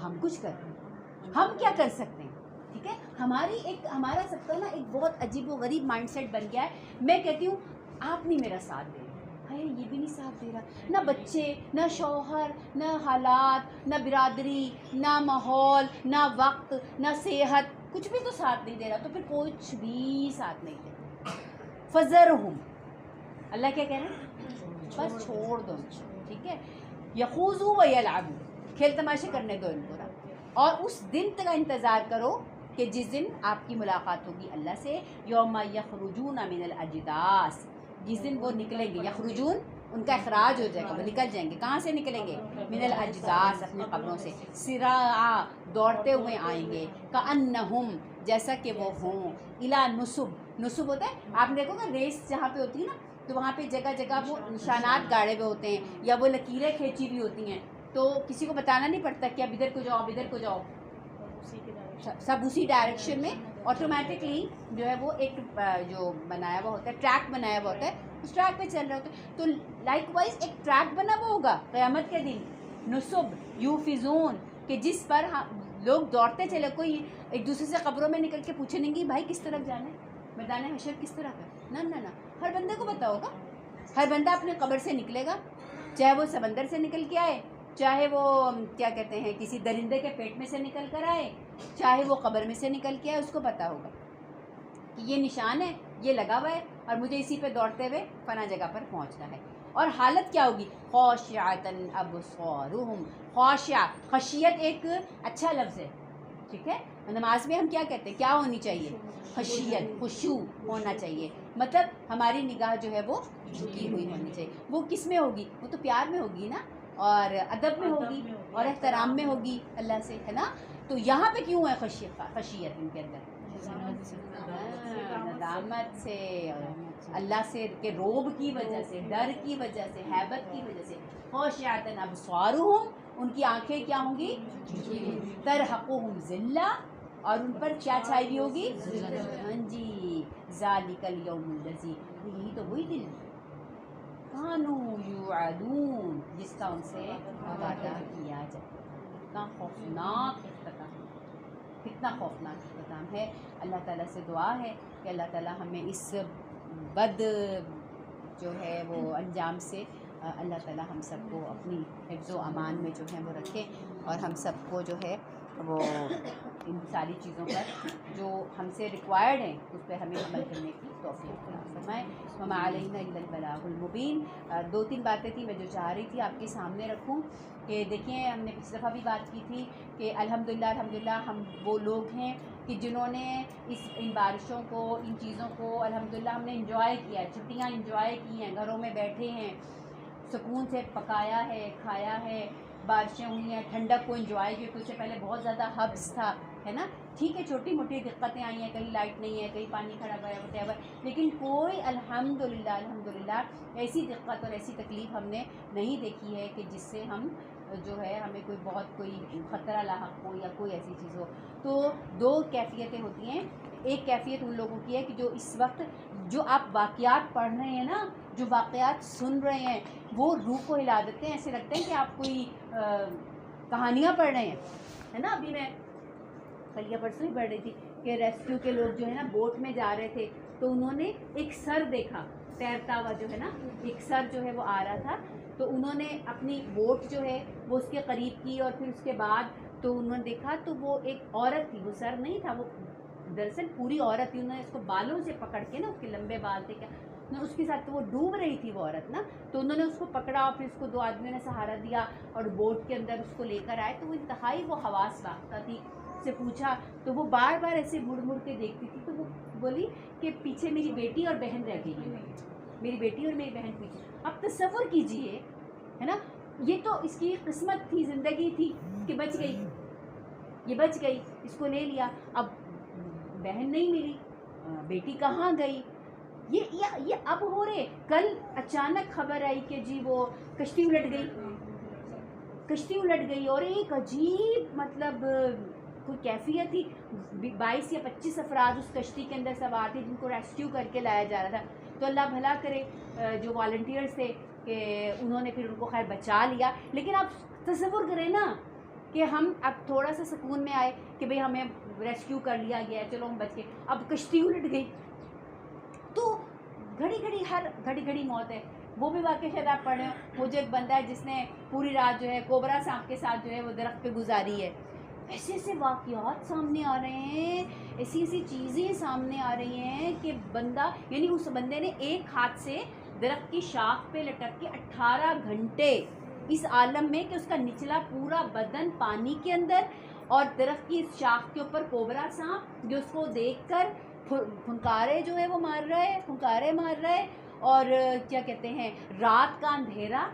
ہم کچھ کر رہے ہیں, ہم کیا کر سکتے ہیں. ٹھیک ہے, ہمارا سب کا نا ایک بہت عجیب و غریب مائنڈ سیٹ بن گیا ہے. میں کہتی ہوں آپ نہیں میرا ساتھ دے رہے, ہے یہ بھی نہیں ساتھ دے رہا, نہ بچے, نہ شوہر, نہ حالات, نہ برادری, نہ ماحول, نہ وقت, نہ صحت, کچھ بھی تو ساتھ نہیں دے رہا, تو پھر کچھ بھی ساتھ نہیں دے. فذرہم, اللہ کیا کہہ رہے ہیں؟ بس چھوڑ دو. ٹھیک ہے, یخوضوا ویلعبوا, کھیل تماشے کرنے دو ان کو. اور اس دن تک انتظار کرو کہ جس دن آپ کی ملاقات ہوگی اللہ سے. یوم یخرجون من الاجداث, جس دن وہ نکلیں گے. یخرجون, ان کا اخراج ہو جائے گا, وہ نکل جائیں گے. کہاں سے نکلیں گے؟ من الاجداث, اپنی قبروں سے. سراعا, دوڑتے ہوئے آئیں گے. کأنہم, جیسا کہ وہ ہوں. الی نصب, نصب ہوتا ہے, آپ نے دیکھو گا ریس جہاں پہ ہوتی ہے نا, تو وہاں پہ جگہ جگہ وہ نشانات گاڑے ہوئے ہوتے ہیں, یا وہ لکیریں کھینچی ہوئی ہوتی ہیں, تو کسی کو بتانا نہیں پڑتا کہ اب ادھر کو جاؤ, اب ادھر کو جاؤ, سب اسی ڈائریکشن میں آٹومیٹکلی جو ہے وہ ایک جو بنایا ہوا ہوتا ہے, ٹریک بنایا ہوا ہوتا ہے, اس ٹریک پہ چل رہے ہوتے ہیں. تو لائک وائز ایک ٹریک بنا ہوا ہوگا قیامت کے دن. نصب یوفزون, کہ جس پر لوگ دوڑتے چلے. کوئی ایک دوسرے سے قبروں میں نکل کے پوچھیں گے بھائی کس طرف جانا ہے, میدان حشر کس طرف ہے, نہ ہر بندے کو پتا ہوگا. ہر بندہ اپنے قبر سے نکلے گا, چاہے وہ سمندر سے نکل کے آئے, چاہے وہ کیا کہتے ہیں کسی درندے کے پیٹ میں سے نکل کر آئے, چاہے وہ قبر میں سے نکل کے آئے. اس کو پتا ہوگا کہ یہ نشان ہے, یہ لگا ہوا ہے, اور مجھے اسی پہ دوڑتے ہوئے فلاں جگہ پر پہنچنا ہے. اور حالت کیا ہوگی؟ خاشعۃ ابصارہم. خاشعہ, خشیت ایک اچھا لفظ ہے. ٹھیک ہے, نماز میں ہم کیا کہتے ہیں, کیا ہونی چاہیے؟ خشیت, خشوع ہونا چاہیے. مطلب ہماری نگاہ جو ہے وہ جھکی ہوئی ہونی چاہیے. وہ کس میں ہوگی؟ وہ تو پیار میں ہوگی نا, اور ادب میں ہوگی, اور احترام میں ہوگی اللہ سے, ہے نا. تو یہاں پہ کیوں ہے خشیت ان کے اندر؟ ندامت سے, اللہ سے کے روب کی وجہ سے, ڈر کی وجہ سے, ہیبت کی وجہ سے. خاشعۃ ابصارہم, ان کی آنکھیں کیا ہوں گی؟ ترہقہم ذلہ, اور ان پر کیا چھائی ہوئی ہوگی؟ ہاں جی, ذالک الیوم الذی, یہی تو وہی دن کانوا یوعدون, جس کا ان سے وعدہ کیا جائے. کتنا خوفناک اختتام, کتنا خوفناک اختتام ہے. اللہ تعالیٰ سے دعا ہے کہ اللہ تعالیٰ ہمیں اس بد جو ہے وہ انجام سے, اللہ تعالیٰ ہم سب کو اپنی حفظ و امان میں جو ہے وہ رکھیں, اور ہم سب کو جو ہے وہ ان ساری چیزوں پر جو ہم سے ریکوائرڈ ہیں اس پہ ہمیں عمل کرنے کی توفیق عطا فرمائے. وما علینا الا البلاغ المبین. 2-3 باتیں تھیں میں جو چاہ رہی تھی آپ کے سامنے رکھوں, کہ دیکھیں ہم نے پچھلی دفعہ بھی بات کی تھی کہ الحمدللہ ہم وہ لوگ ہیں کہ جنہوں نے ان بارشوں کو, ان چیزوں کو الحمدللہ ہم نے انجوائے کیا ہے. چھٹیاں انجوائے کی ہیں, گھروں میں بیٹھے ہیں, سکون سے پکایا ہے, کھایا ہے, بارشیں ہوئی ہیں, ٹھنڈک کو انجوائے کی, کیونکہ اس سے پہلے بہت زیادہ ہبس تھا, ہے نا. ٹھیک ہے چھوٹی موٹی دقتیں آئی ہیں، کہیں لائٹ نہیں ہے، کہیں پانی کھڑا ہوا ہے whatever، لیکن کوئی الحمدللہ ایسی دقت اور ایسی تکلیف ہم نے نہیں دیکھی ہے کہ جس سے ہم جو ہے ہمیں کوئی خطرہ لاحق ہو یا کوئی ایسی چیز ہو۔ تو دو کیفیتیں ہوتی ہیں، ایک کیفیت ان لوگوں کی ہے کہ جو اس وقت جو آپ واقعات پڑھ رہے ہیں نا، جو واقعات سن رہے ہیں، وہ روح کو ہلا دیتے ہیں، ایسے لگتے ہیں کہ آپ کوئی کہانیاں پڑھ رہے ہیں، ہے نا۔ ابھی میں کل یا پرسوں ہی پڑھ رہی تھی کہ ریسکیو کے لوگ جو ہے نا بوٹ میں جا رہے تھے، تو انہوں نے ایک سر دیکھا تیرتا ہوا، جو ہے نا ایک سر جو ہے وہ آ رہا تھا، تو انہوں نے اپنی بوٹ جو ہے وہ اس کے قریب کی، اور پھر اس کے بعد تو انہوں نے دیکھا تو وہ ایک عورت تھی، وہ سر نہیں تھا، وہ دراصل پوری عورت تھی۔ انہوں نے اس کو بالوں سے پکڑ کے نا، اس کے لمبے بال تھے کیا، اس کے ساتھ تو وہ ڈوب رہی تھی وہ عورت نا، تو انہوں نے اس کو پکڑا اور پھر اس کو دو آدمیوں نے سہارا دیا اور بوٹ کے اندر اس کو لے کر آئے، تو وہ انتہائی وہ حواس باختہ تھی۔ سے پوچھا تو وہ بار بار ایسے مڑ مڑ کے دیکھتی تھی، تو وہ بولی کہ پیچھے میری بیٹی اور بہن رہ گئی ہے، میری بیٹی اور میری بہن پیچھے۔ اب تصور کیجئے، ہے نا، یہ تو اس کی قسمت تھی، زندگی تھی کہ بچ گئی، یہ بچ گئی، اس کو لے لیا، اب بہن نہیں ملی، بیٹی کہاں گئی، یہ اب ہو رہے۔ کل اچانک خبر آئی کہ جی وہ کشتی الٹ گئی اور ایک عجیب مطلب کوئی کیفیت تھی، 22 یا 25 افراد اس کشتی کے اندر سوار تھے جن کو ریسکیو کر کے لایا جا رہا تھا۔ تو اللہ بھلا کرے جو والنٹیئرس تھے کہ انہوں نے پھر ان کو خیر بچا لیا، لیکن آپ تصور کریں نا کہ ہم اب تھوڑا سا سکون میں آئے کہ بھئی ہمیں ریسکیو کر لیا گیا، چلو ہم بچ گئے، اب کشتی الٹ گئی، تو گھڑی گھڑی موت ہے۔ وہ بھی واقعہ شاید آپ پڑھے ہو، وہ جو ایک بندہ ہے جس نے پوری رات جو ہے کوبرا سانپ کے ساتھ جو ہے وہ درخت پہ گزاری ہے۔ ایسے ایسے واقعات سامنے آ رہے ہیں، ایسی ایسی چیزیں سامنے آ رہی ہیں کہ بندہ، یعنی اس بندے نے ایک ہاتھ سے درخت کی شاخ پہ لٹک کے 18 گھنٹے اس عالم میں کہ اس کا نچلا پورا بدن پانی کے اندر اور درخت کی اس شاخ کے اوپر کوبرا سانپ جو اس کو دیکھ کر پھنکارے جو ہے وہ مار رہا ہے اور کیا کہتے ہیں رات کا اندھیرا،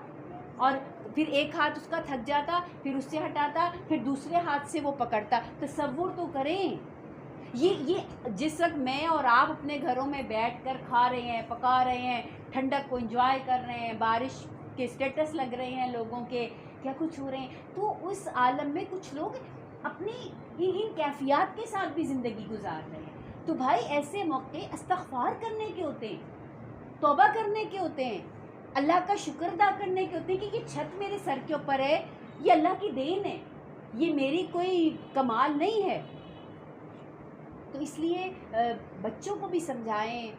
اور پھر ایک ہاتھ اس کا تھک جاتا، پھر اس سے ہٹاتا، پھر دوسرے ہاتھ سے وہ پکڑتا۔ تصور تو کریں، یہ جس وقت میں اور آپ اپنے گھروں میں بیٹھ کر کھا رہے ہیں، پکا رہے ہیں، ٹھنڈک کو انجوائے کر رہے ہیں، بارش کے سٹیٹس لگ رہے ہیں لوگوں کے، کیا کچھ ہو رہے ہیں، تو اس عالم میں کچھ لوگ اپنی ان کیفیات کے ساتھ بھی زندگی گزار رہے ہیں۔ تو بھائی ایسے موقع استغفار کرنے کے ہوتے ہیں، توبہ کرنے کے ہوتے ہیں، اللہ کا شکر ادا کرنے کے ہوتے ہیں کہ یہ چھت میرے سر کے اوپر ہے، یہ اللہ کی دین ہے، یہ میری کوئی کمال نہیں ہے۔ تو اس لیے بچوں کو بھی سمجھائیں،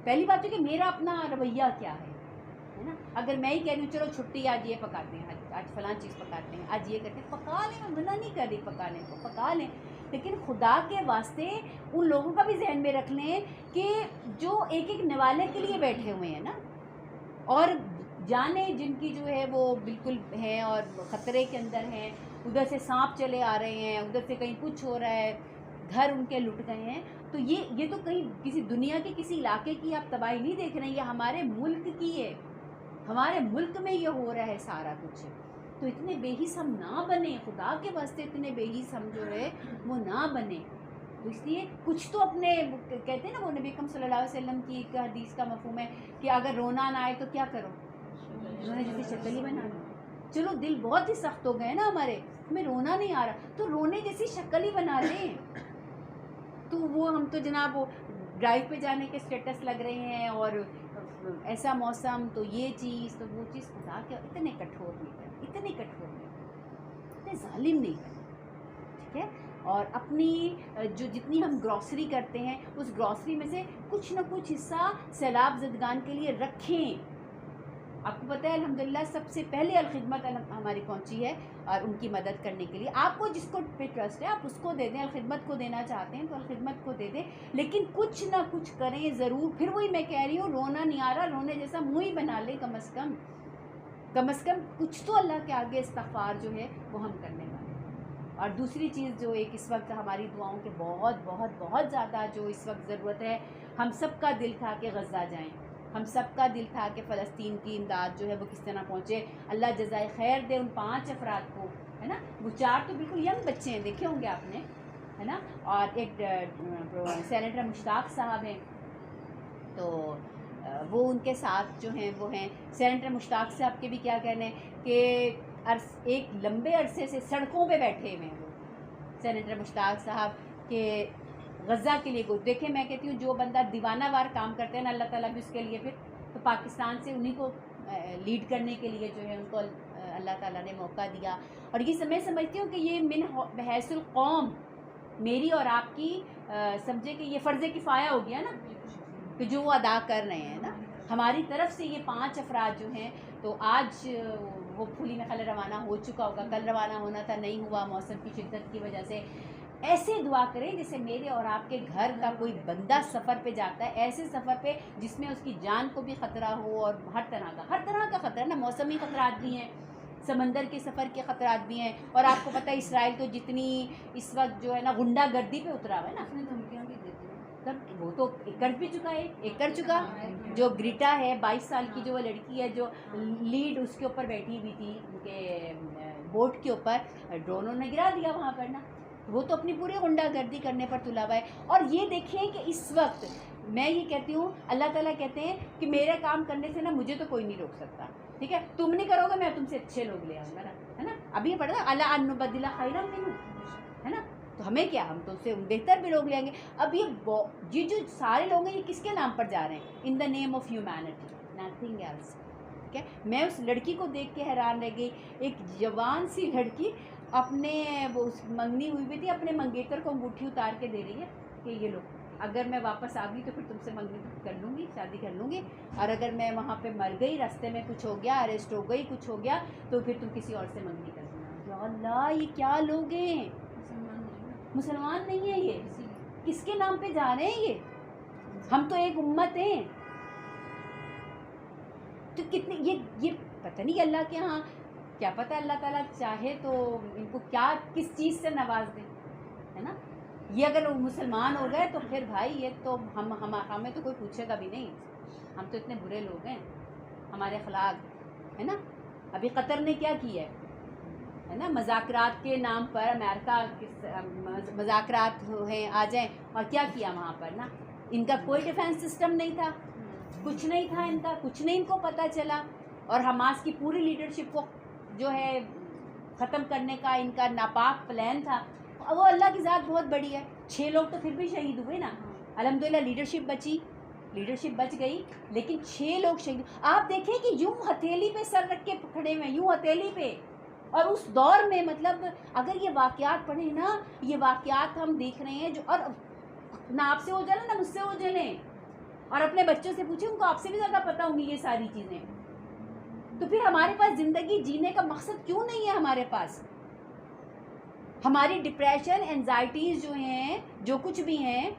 پہلی بات ہے کہ میرا اپنا رویہ کیا ہے نا۔ اگر میں ہی کہہ رہی ہوں چلو چھٹی آج یہ پکاتے ہیں، آج فلاں چیز پکاتے ہیں، آج یہ کرتے ہیں، پکا لیں، میں منع نہیں کر رہی پکانے کو، پکا لیں، لیکن خدا کے واسطے ان لوگوں کا بھی ذہن میں رکھ لیں کہ جو ایک ایک نوالے کے لیے بیٹھے ہوئے ہیں نا، اور جانے جن کی جو ہے وہ بالکل ہیں اور خطرے کے اندر ہیں، ادھر سے سانپ چلے آ رہے ہیں، ادھر سے کہیں کچھ ہو رہا ہے، گھر ان کے لٹ گئے ہیں، تو یہ تو کہیں کسی دنیا کے کسی علاقے کی آپ تباہی نہیں دیکھ رہے ہیں، یہ ہمارے ملک کی ہے، ہمارے ملک میں یہ ہو رہا ہے سارا کچھ۔ تو اتنے بے حس ہم نہ بنیں، خدا کے واسطے اتنے بے حس ہم جو ہے وہ نہ بنیں۔ تو اس لیے کچھ تو اپنے کہتے ہیں نا، وہ نبی اکرم صلی اللہ علیہ وسلم کی ایک حدیث کا مفہوم ہے کہ اگر رونا نہ آئے تو کیا کرو، رونے جیسی شکل ہی بنا لو۔ چلو دل بہت ہی سخت ہو گئے نا ہمارے، ہمیں رونا نہیں آ رہا تو رونے جیسی شکل ہی بنا لیں۔ تو وہ ہم تو جناب وہ ڈرائیو پہ جانے کے سٹیٹس لگ رہے ہیں اور ایسا موسم تو یہ چیز تو وہ چیز، خدا کے اتنے کٹھور نہیں کریں، اتنے ظالم نہیں کریں، ٹھیک ہے۔ اور اپنی جو جتنی ہم گروسری کرتے ہیں اس گروسری میں سے کچھ نہ کچھ حصہ سیلاب زدگان کے لیے رکھیں۔ آپ کو پتہ ہے الحمدللہ سب سے پہلے الخدمت ہماری پہنچی ہے اور ان کی مدد کرنے کے لیے، آپ کو جس کو پہ ٹرسٹ ہے آپ اس کو دے دیں، الخدمت کو دینا چاہتے ہیں تو الخدمت کو دے دیں، لیکن کچھ نہ کچھ کریں ضرور۔ پھر وہی میں کہہ رہی ہوں، رونا نہیں آ رہا، رونے جیسا منہ ہی بنا لیں، کم از کم کچھ تو اللہ کے آگے استغفار جو ہے وہ ہم کرنے والے ہیں۔ اور دوسری چیز جو ایک اس وقت ہماری دعاؤں کے بہت بہت بہت زیادہ جو اس وقت ضرورت ہے، ہم سب کا دل تھا کہ غزہ جائیں، ہم سب کا دل تھا کہ فلسطین کی امداد جو ہے وہ کس طرح پہنچے، اللہ جزائے خیر دے ان 5 افراد کو، ہے نا، وہ 4 تو بالکل ینگ بچے ہیں، دیکھے ہوں گے آپ نے، ہے نا. اور ایک سینیٹر مشتاق صاحب ہیں, تو وہ ان کے ساتھ جو ہیں وہ ہیں. سینیٹر مشتاق صاحب کے بھی کیا کہنے کہ ایک لمبے عرصے سے سڑکوں پہ بیٹھے ہوئے ہیں وہ سینیٹر مشتاق صاحب کہ غزہ کے لیے کو دیکھیں. میں کہتی ہوں جو بندہ دیوانہ وار کام کرتے ہیں نا, اللہ تعالیٰ بھی اس کے لیے پھر تو پاکستان سے انہی کو لیڈ کرنے کے لیے جو ہے ان کو اللہ تعالیٰ نے موقع دیا. اور یہ میں سمجھتی ہوں کہ یہ من بحیث القوم میری اور آپ کی سمجھے کہ یہ فرض کفایہ ہو گیا نا, کہ جو وہ ادا کر رہے ہیں نا. ہماری طرف سے یہ 5 افراد جو ہیں, تو آج وہ پھولی میں خل روانہ ہو چکا ہوگا, کل روانہ ہونا تھا, نہیں ہوا موسم کی شدت کی وجہ سے. ایسے دعا کریں جیسے میرے اور آپ کے گھر کا کوئی بندہ سفر پہ جاتا ہے, ایسے سفر پہ جس میں اس کی جان کو بھی خطرہ ہو, اور ہر طرح کا خطرہ نا, موسمی خطرات بھی ہیں, سمندر کے سفر کے خطرات بھی ہیں. اور آپ کو پتہ ہے اسرائیل تو جتنی اس وقت جو ہے نا غنڈہ گردی پہ اترا ہوا ہے نا, اپنی دھمکیاں بھی دیتے ہیں. تب وہ تو کر بھی چکا ہے, ایک کر چکا. جو گریٹا ہے 22 سال کی جو وہ لڑکی ہے جو لیڈ اس کے اوپر بیٹھی ہوئی تھی ان کے بوٹ کے اوپر, ڈرونوں نے گرا دیا وہاں پر نا. وہ تو اپنی پوری غنڈہ گردی کرنے پر تلا ہوا ہے. اور یہ دیکھیں کہ اس وقت میں یہ کہتی ہوں, اللہ تعالیٰ کہتے ہیں کہ میرے کام کرنے سے نا مجھے تو کوئی نہیں روک سکتا, ٹھیک ہے, تم نہیں کرو گے میں تم سے اچھے لوگ لے آؤں گا, ہے نا. ابھی یہ پڑھا نا اللہ ان نبدل خیرا منہم, ہے نا. تو ہمیں کیا, ہم تو اس سے بہتر بھی لوگ لیں گے. اب یہ جو سارے لوگ ہیں یہ کس کے نام پر جا رہے ہیں؟ In the name of humanity, nothing else. ٹھیک ہے. میں اس لڑکی کو دیکھ کے حیران رہ گئی, ایک جوان سی لڑکی اپنے وہ منگنی ہوئی بھی تھی, اپنے منگیتر کو انگوٹھی اتار کے دے رہی ہے کہ یہ لو, اگر میں واپس آ گئی تو پھر تم سے منگنی کر لوں گی, شادی کر لوں گی, اور اگر میں وہاں پہ مر گئی, راستے میں کچھ ہو گیا, اریسٹ ہو گئی, کچھ ہو گیا, تو پھر تم کسی اور سے منگنی کر دینا. یا اللہ, یہ کیا لوگ ہیں؟ مسلمان نہیں ہیں یہ. کس کے نام پہ جا رہے ہیں یہ؟ ہم تو ایک امت ہیں. تو کتنی یہ پتہ نہیں اللہ کے ہاں کیا پتہ, اللہ تعالیٰ چاہے تو ان کو کیا کس چیز سے نواز دیں, ہے نا. یہ اگر مسلمان ہو گئے تو پھر بھائی یہ تو ہمیں تو کوئی پوچھے گا بھی نہیں. ہم تو اتنے برے لوگ ہیں, ہمارے اخلاق, ہے نا. ابھی قطر نے کیا کیا ہے نا, مذاکرات کے نام پر امریکہ مذاکرات ہیں آ جائیں, اور کیا کیا وہاں پر نا. ان کا کوئی ڈیفینس سسٹم نہیں تھا, کچھ نہیں تھا ان کا, کچھ نہیں ان کو پتہ چلا. اور حماس کی پوری لیڈرشپ کو جو ہے ختم کرنے کا ان کا ناپاک پلان تھا. وہ اللہ کی ذات بہت بڑی ہے. 6 لوگ تو پھر بھی شہید ہوئے نا, الحمدللہ لیڈرشپ بچ گئی, لیکن 6 لوگ شہید. آپ دیکھیں کہ یوں ہتھیلی پہ سر رکھ کے کھڑے ہوئے, یوں ہتھیلی پہ. اور اس دور میں مطلب اگر یہ واقعات پڑھیں نا, یہ واقعات ہم دیکھ رہے ہیں جو, اور نہ آپ سے ہو جانا نہ مجھ سے ہو جانے, اور اپنے بچوں سے پوچھیں, ان کو آپ سے بھی زیادہ پتہ ہوں گی یہ ساری چیزیں. تو پھر ہمارے پاس زندگی جینے کا مقصد کیوں نہیں ہے ہمارے پاس؟ ہماری ڈپریشن, انزائٹیز جو ہیں, جو کچھ بھی ہیں,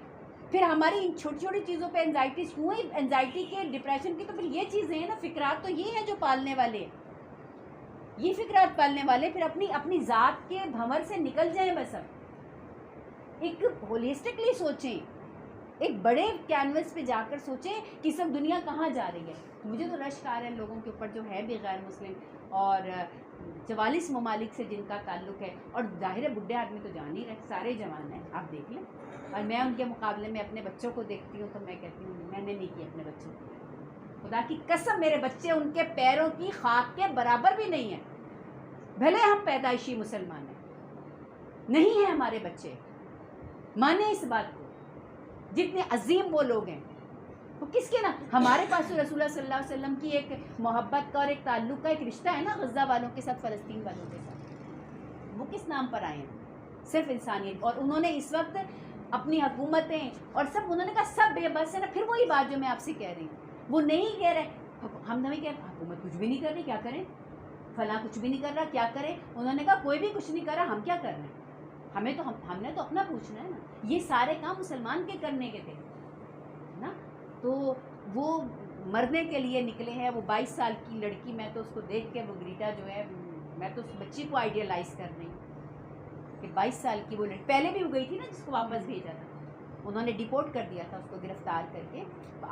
پھر ہماری ان چھوٹی چھوٹی چیزوں پہ انزائٹیز کیوں ہیں؟ انزائٹی کے, ڈپریشن کی تو پھر یہ چیزیں ہیں نا, فکرات تو یہ ہیں جو پالنے والے, یہ فکرات پالنے والے. پھر اپنی ذات کے بھنور سے نکل جائیں بس. اب ایک ہولسٹکلی سوچیں, ایک بڑے کینوس پہ جا کر سوچیں کہ سب دنیا کہاں جا رہی ہے. مجھے تو رشک آ رہا ہے لوگوں کے اوپر جو ہے بھی غیر مسلم, اور 44 ممالک سے جن کا تعلق ہے, اور ظاہر ہے بڈھے آدمی تو جان ہی رہے, سارے جوان ہیں, آپ دیکھ لیں. اور میں ان کے مقابلے میں اپنے بچوں کو دیکھتی ہوں تو میں کہتی ہوں میں نے نہیں کی اپنے بچوں کو, خدا کی قسم میرے بچے ان کے پیروں کی خاک کے برابر بھی نہیں ہیں. بھلے ہم پیدائشی مسلمان ہیں, نہیں ہیں ہمارے بچے, مانے اس بات کو. جتنے عظیم وہ لوگ ہیں, وہ کس کے نا, ہمارے پاس تو رسول اللہ صلی اللہ علیہ وسلم کی ایک محبت کا اور ایک تعلق کا ایک رشتہ ہے نا غزہ والوں کے ساتھ, فلسطین والوں کے ساتھ. وہ کس نام پر آئے ہیں؟ صرف انسانیت. اور انہوں نے اس وقت اپنی حکومتیں اور سب, انہوں نے کہا سب بے بس ہے نا. پھر وہی بات جو میں آپ سے کہہ رہی ہوں, وہ نہیں کہہ رہے, ہم نہیں کہہ رہے حکومت کچھ بھی نہیں کر رہی, کیا کریں, فلاں کچھ بھی نہیں کر رہا, کیا کریں. انہوں نے کہا کوئی بھی کچھ نہیں کر رہا, ہم کیا کر رہے ہیں, ہمیں تو ہم نے تو اپنا پوچھنا ہے نا. یہ سارے کام مسلمان کے کرنے کے تھے نا. تو وہ مرنے کے لیے نکلے ہیں. وہ 22 سال کی لڑکی, میں تو اس کو دیکھ کے, وہ گریٹا جو ہے, میں تو اس بچی کو آئیڈیالائز کر رہی ہوں کہ 22 سال کی وہ لڑکی پہلے بھی ہو گئی تھی نا, جس کو واپس بھیجا تھا, انہوں نے ڈیپورٹ کر دیا تھا اس کو, گرفتار کر کے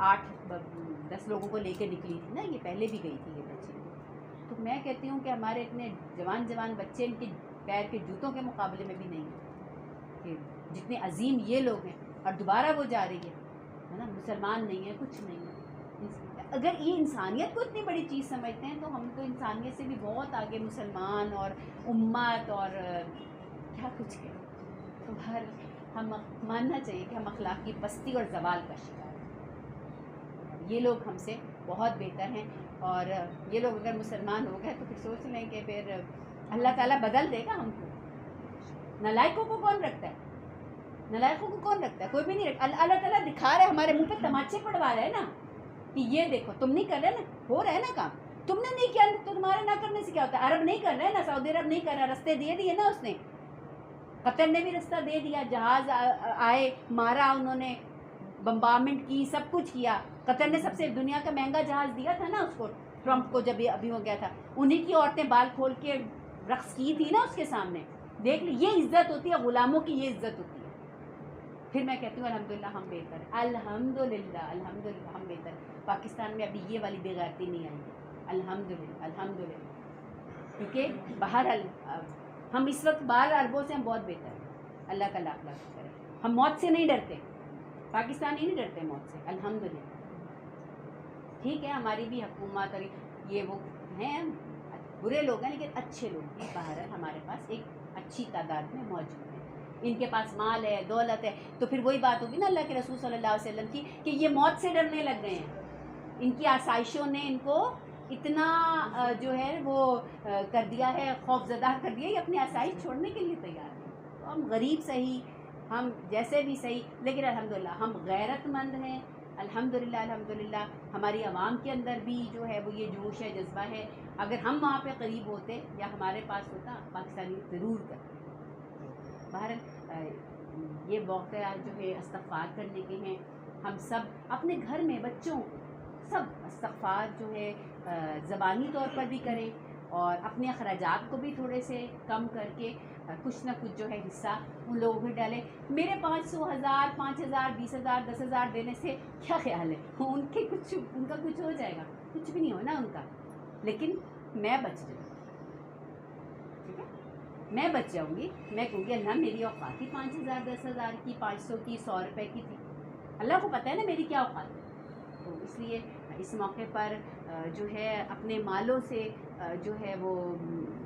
8-10 لوگوں کو لے کے نکلی تھی نا, یہ پہلے بھی گئی تھی یہ بچی. تو میں کہتی ہوں کہ ہمارے اتنے جوان بچے ان کے پیر کے جوتوں کے مقابلے میں بھی نہیں ہیں. کہ جتنے عظیم یہ لوگ ہیں اور دوبارہ وہ جا رہی ہے نا، مسلمان نہیں ہے، کچھ نہیں ہے. اگر یہ انسانیت کو اتنی بڑی چیز سمجھتے ہیں تو ہم تو انسانیت سے بھی بہت آگے مسلمان اور امت اور کیا کچھ ہے. تو ہم ماننا چاہیے کہ ہم اخلاق کی پستی اور زوال کا شکار ہیں. یہ لوگ ہم سے بہت بہتر ہیں، اور یہ لوگ اگر مسلمان ہو گئے تو پھر سوچ لیں کہ پھر اللہ تعالیٰ بدل دے گا ہم کو. نالائقوں کو کون رکھتا ہے؟ نالائقوں کو کون رکھتا ہے؟ کوئی بھی نہیں رکھتا. اللہ تعالیٰ دکھا رہا ہے، ہمارے منہ پہ تماچے پڑوا رہا ہے نا کہ یہ دیکھو تم نہیں کر رہے نا، ہو رہا ہے نا کام، تم نے نہیں کیا تو تمہارے نہ کرنے سے کیا ہوتا ہے؟ عرب نہیں کر رہے نا، سعودی عرب نہیں کر رہا، رستے دے دیے نا اس نے. قطر نے بھی رستہ دے دیا، جہاز آئے، مارا انہوں نے، بمبارمنٹ کی، سب کچھ کیا. قطر نے سب سے دنیا کا مہنگا جہاز دیا تھا نا اس کو، ٹرمپ کو جب یہ ابھی ہو گیا تھا. انہی کی عورتیں بال کھول کے رقص کی تھی نا اس کے سامنے. دیکھ لی، یہ عزت ہوتی ہے غلاموں کی، یہ عزت ہوتی ہے. پھر میں کہتی ہوں الحمدللہ ہم بہتر ہیں، الحمدللہ ہم بہتر ہیں. پاکستان میں ابھی یہ والی بے غیرتی نہیں آئی ہے، الحمدللہ. کیونکہ باہر ہم اس وقت باہر عربوں سے ہم بہت بہتر ہیں. اللہ کا لاکھ لاکھ شکر ہے. ہم موت سے نہیں ڈرتے، پاکستانی نہیں ڈرتے موت سے، الحمدللہ. ٹھیک ہے ہماری بھی حکومت اور یہ وہ ہیں برے لوگ ہیں، لیکن اچھے لوگ بھی باہر ہیں ہمارے پاس ایک اچھی تعداد میں موجود ہیں. ان کے پاس مال ہے، دولت ہے، تو پھر وہی بات ہوگی نا اللہ کے رسول صلی اللہ علیہ وسلم کی کہ یہ موت سے ڈرنے لگ گئے ہیں. ان کی آسائشوں نے ان کو اتنا جو ہے وہ کر دیا ہے، خوف زدہ کر دیا، یہ اپنی آسائش چھوڑنے کے لیے تیار ہیں. تو ہم غریب صحیح، ہم جیسے بھی صحیح، لیکن الحمدللہ ہم غیرت مند ہیں. الحمدللہ ہماری عوام کے اندر بھی جو ہے وہ یہ جوش ہے، جذبہ ہے. اگر ہم وہاں پہ قریب ہوتے یا ہمارے پاس ہوتا، پاکستانی ضرور کرتے. بہرحال یہ واقعات جو ہے استغفار کرنے کے ہیں. ہم سب اپنے گھر میں بچوں کو سب استغفار جو ہے زبانی طور پر بھی کریں، اور اپنے اخراجات کو بھی تھوڑے سے کم کر کے کچھ نہ کچھ جو ہے حصہ ان لوگوں میں ڈالیں. میرے 500 1000 5000 20000 10,000 دینے سے کیا خیال ہے؟ ان کا کچھ ہو جائے گا؟ کچھ بھی نہیں ہونا ان کا، لیکن میں بچ جاؤں. ٹھیک ہے، میں بچ جاؤں گی. میں کہوں گی اللہ میری اوقات ہی 5000 10,000 کی، 500 کی، 100 روپے کی تھی. اللہ کو پتہ ہے نا میری کیا اوقات ہے. تو اس لیے اس موقع پر جو ہے اپنے مالوں سے جو ہے وہ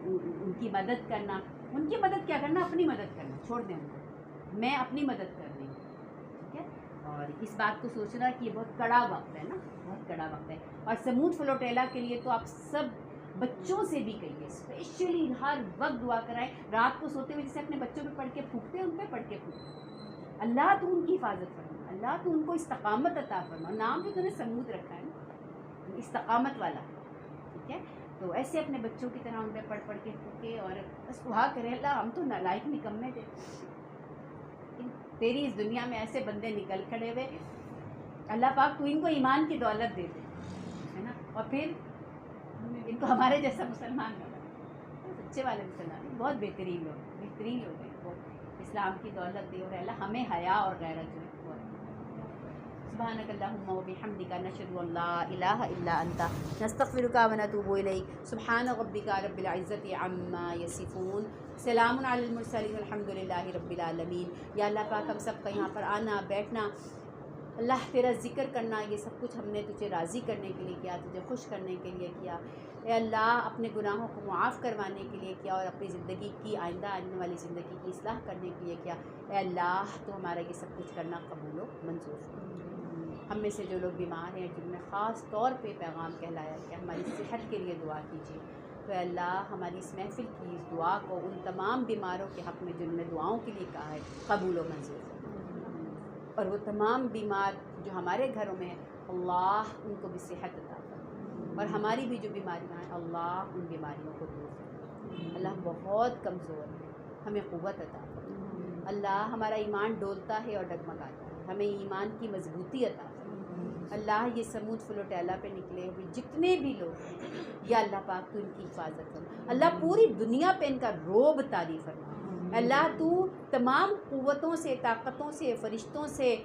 ان کی مدد کرنا. ان کی مدد کیا کرنا، اپنی مدد کرنا چھوڑ دیں ان کو. میں اپنی مدد کر رہی ہوں. ٹھیک ہے، اور اس بات کو سوچنا کہ یہ بہت کڑا وقت ہے نا، بہت کڑا وقت ہے. اور سمود فلوٹیلا کے لیے تو آپ سب بچوں سے بھی کہیے، اسپیشلی ہر وقت دعا کرائیں. رات کو سوتے ہوئے جسے اپنے بچوں پہ پڑھ کے پھونکتے ہیں، ان پہ پڑھ کے پھونکتے. اللہ تو ان کی حفاظت فرما، اللہ تو ان کو استقامت عطا فرما. نام بھی تو نے سمود رکھا ہے نا، استقامت والا. ٹھیک ہے، تو ایسے اپنے بچوں کی طرح ان پہ پڑھ کے پھونکے، اور بس دعا کریں اللہ ہم تو نالائق نکمے تھے، تیری اس دنیا میں ایسے بندے نکل کھڑے ہوئے، اللہ پاک تو ان کو ایمان کی دولت دے دے، ہے نا. اور پھر ان کو ہمارے جیسا مسلمان بنا، سچے والے مسلمان بہت بہترین لوگ ہیں، وہ اسلام کی دولت دے. اور اللہ ہمیں حیا اور غیرت جو ہے وہ. سبحانک اللہم و بحمدک، نشہد ان لا الہ الا انت، نستغفرک و نتوب الیک. سبحان ربک رب العزت عما یصفون، سلام علی المرسلین، الحمد للہ رب العالمین. یا اللہ پاک ہم سب کا یہاں پر آنا بیٹھنا، اللہ تیرا ذکر کرنا، یہ سب کچھ ہم نے تجھے راضی کرنے کے لیے کیا، تجھے خوش کرنے کے لیے کیا. اے اللہ اپنے گناہوں کو معاف کروانے کے لیے کیا، اور اپنی زندگی کی آئندہ آنے والی زندگی کی اصلاح کرنے کے لیے کیا. اے اللہ تو ہمارا یہ سب کچھ کرنا قبول و منظور کر. ہم میں سے جو لوگ بیمار ہیں، جن میں خاص طور پہ پیغام کہلایا کہ ہماری صحت کے لیے دعا کیجیے، تو اے اللہ ہماری اس محفل کی اس دعا کو ان تمام بیماروں کے حق میں جن نے دعاؤں کے لیے کہا ہے قبول و منظور کر. اور وہ تمام بیمار جو ہمارے گھروں میں ہیں، اللہ ان کو بھی صحت عطا فرما، اور ہماری بھی جو بیماریاں ہیں اللہ ان بیماریوں کو دور فرما. اللہ ہم بہت کمزور ہیں، ہمیں قوت عطا فرما. اللہ ہمارا ایمان ڈولتا ہے اور ڈگمگاتا ہے، ہمیں ایمان کی مضبوطی عطا فرما. اللہ یہ سمود فلوٹیلا پہ نکلے ہوئے جتنے بھی لوگ ہیں، یا اللہ پاک تو ان کی حفاظت فرما. اللہ پوری دنیا پہ ان کا رعب طاری فرما. اللہ تو تمام قوتوں سے، طاقتوں سے، فرشتوں سے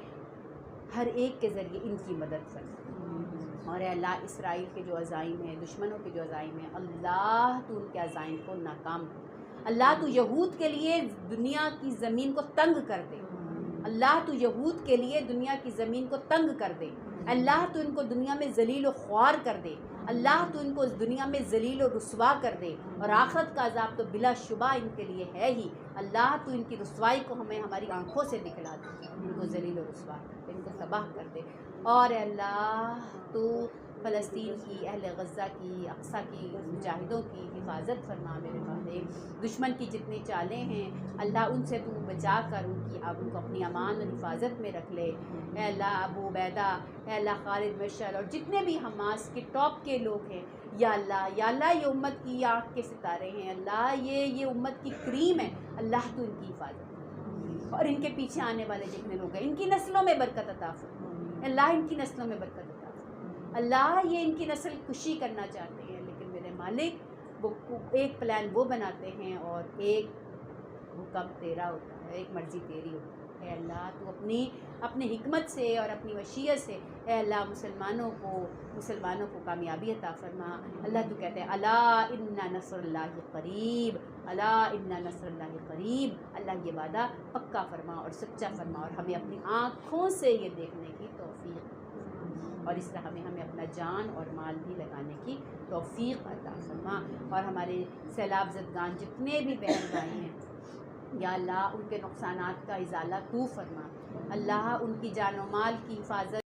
ہر ایک کے ذریعے ان کی مدد فرما. اور اے اللہ اسرائیل کے جو عزائم ہیں، دشمنوں کے جو عزائم ہیں، اللہ تو ان کے عزائم کو ناکام کر. اللہ تو یہود کے لیے دنیا کی زمین کو تنگ کر دے، اللہ تو یہود کے لیے دنیا کی زمین کو تنگ کر دے، اللہ تو ان کو دنیا میں ذلیل و خوار کر دے، اللہ تو ان کو اس دنیا میں ذلیل و رسوا کر دے، اور آخرت کا عذاب تو بلا شبہ ان کے لیے ہے ہی۔ اللہ تو ان کی رسوائی کو ہمیں ہماری آنکھوں سے دکھلا دے، ان کو ذلیل و رسوا کر دے، ان کو تباہ کر دے۔ اور اے اللہ تو فلسطین کی، اہل غزہ کی، اقصیٰ کی مجاہدوں کی حفاظت فرما میرے مالک۔ دشمن کی جتنی چالیں ہیں اللہ ان سے تو بچا کر ان کو اپنی امان اور حفاظت میں رکھ لے۔ اے اللہ ابو عبیدہ، اے اللہ خالد مشعل اور جتنے بھی حماس کے ٹاپ کے لوگ ہیں، یا اللہ یہ امت کی آنکھ کے ستارے ہیں، اللہ یہ امت کی کریم ہے، اللہ تو ان کی حفاظت کر، اور ان کے پیچھے آنے والے جتنے لوگ ہیں ان کی نسلوں میں برکت عطا فرما، اللہ ان کی نسلوں میں برکت عطا فرما۔ اللہ یہ ان کی نسل کشی کرنا چاہتے ہیں، لیکن میرے مالک وہ ایک پلان وہ بناتے ہیں اور ایک حکم تیرا ہوتا ہے، ایک مرضی تیری ہوتی ہے۔ اے اللہ تو اپنی حکمت سے اور اپنی مشیت سے اے اللہ مسلمانوں کو کامیابی عطا فرما۔ اللہ تو کہتے ہیں الا ان نصر اللہ قریب، الا ان نصر اللہ قریب، اللہ یہ وعدہ پکا فرما اور سچا فرما، اور ہمیں اپنی آنکھوں سے یہ دیکھنے کی توفیق، اور اس طرح ہمیں اپنا جان اور مال بھی لگانے کی توفیق عطا فرما۔ اور ہمارے سیلاب زدگان جتنے بھی بہن بھائی ہیں یا اللہ ان کے نقصانات کا ازالہ تو فرما، اللہ ان کی جان و مال کی حفاظت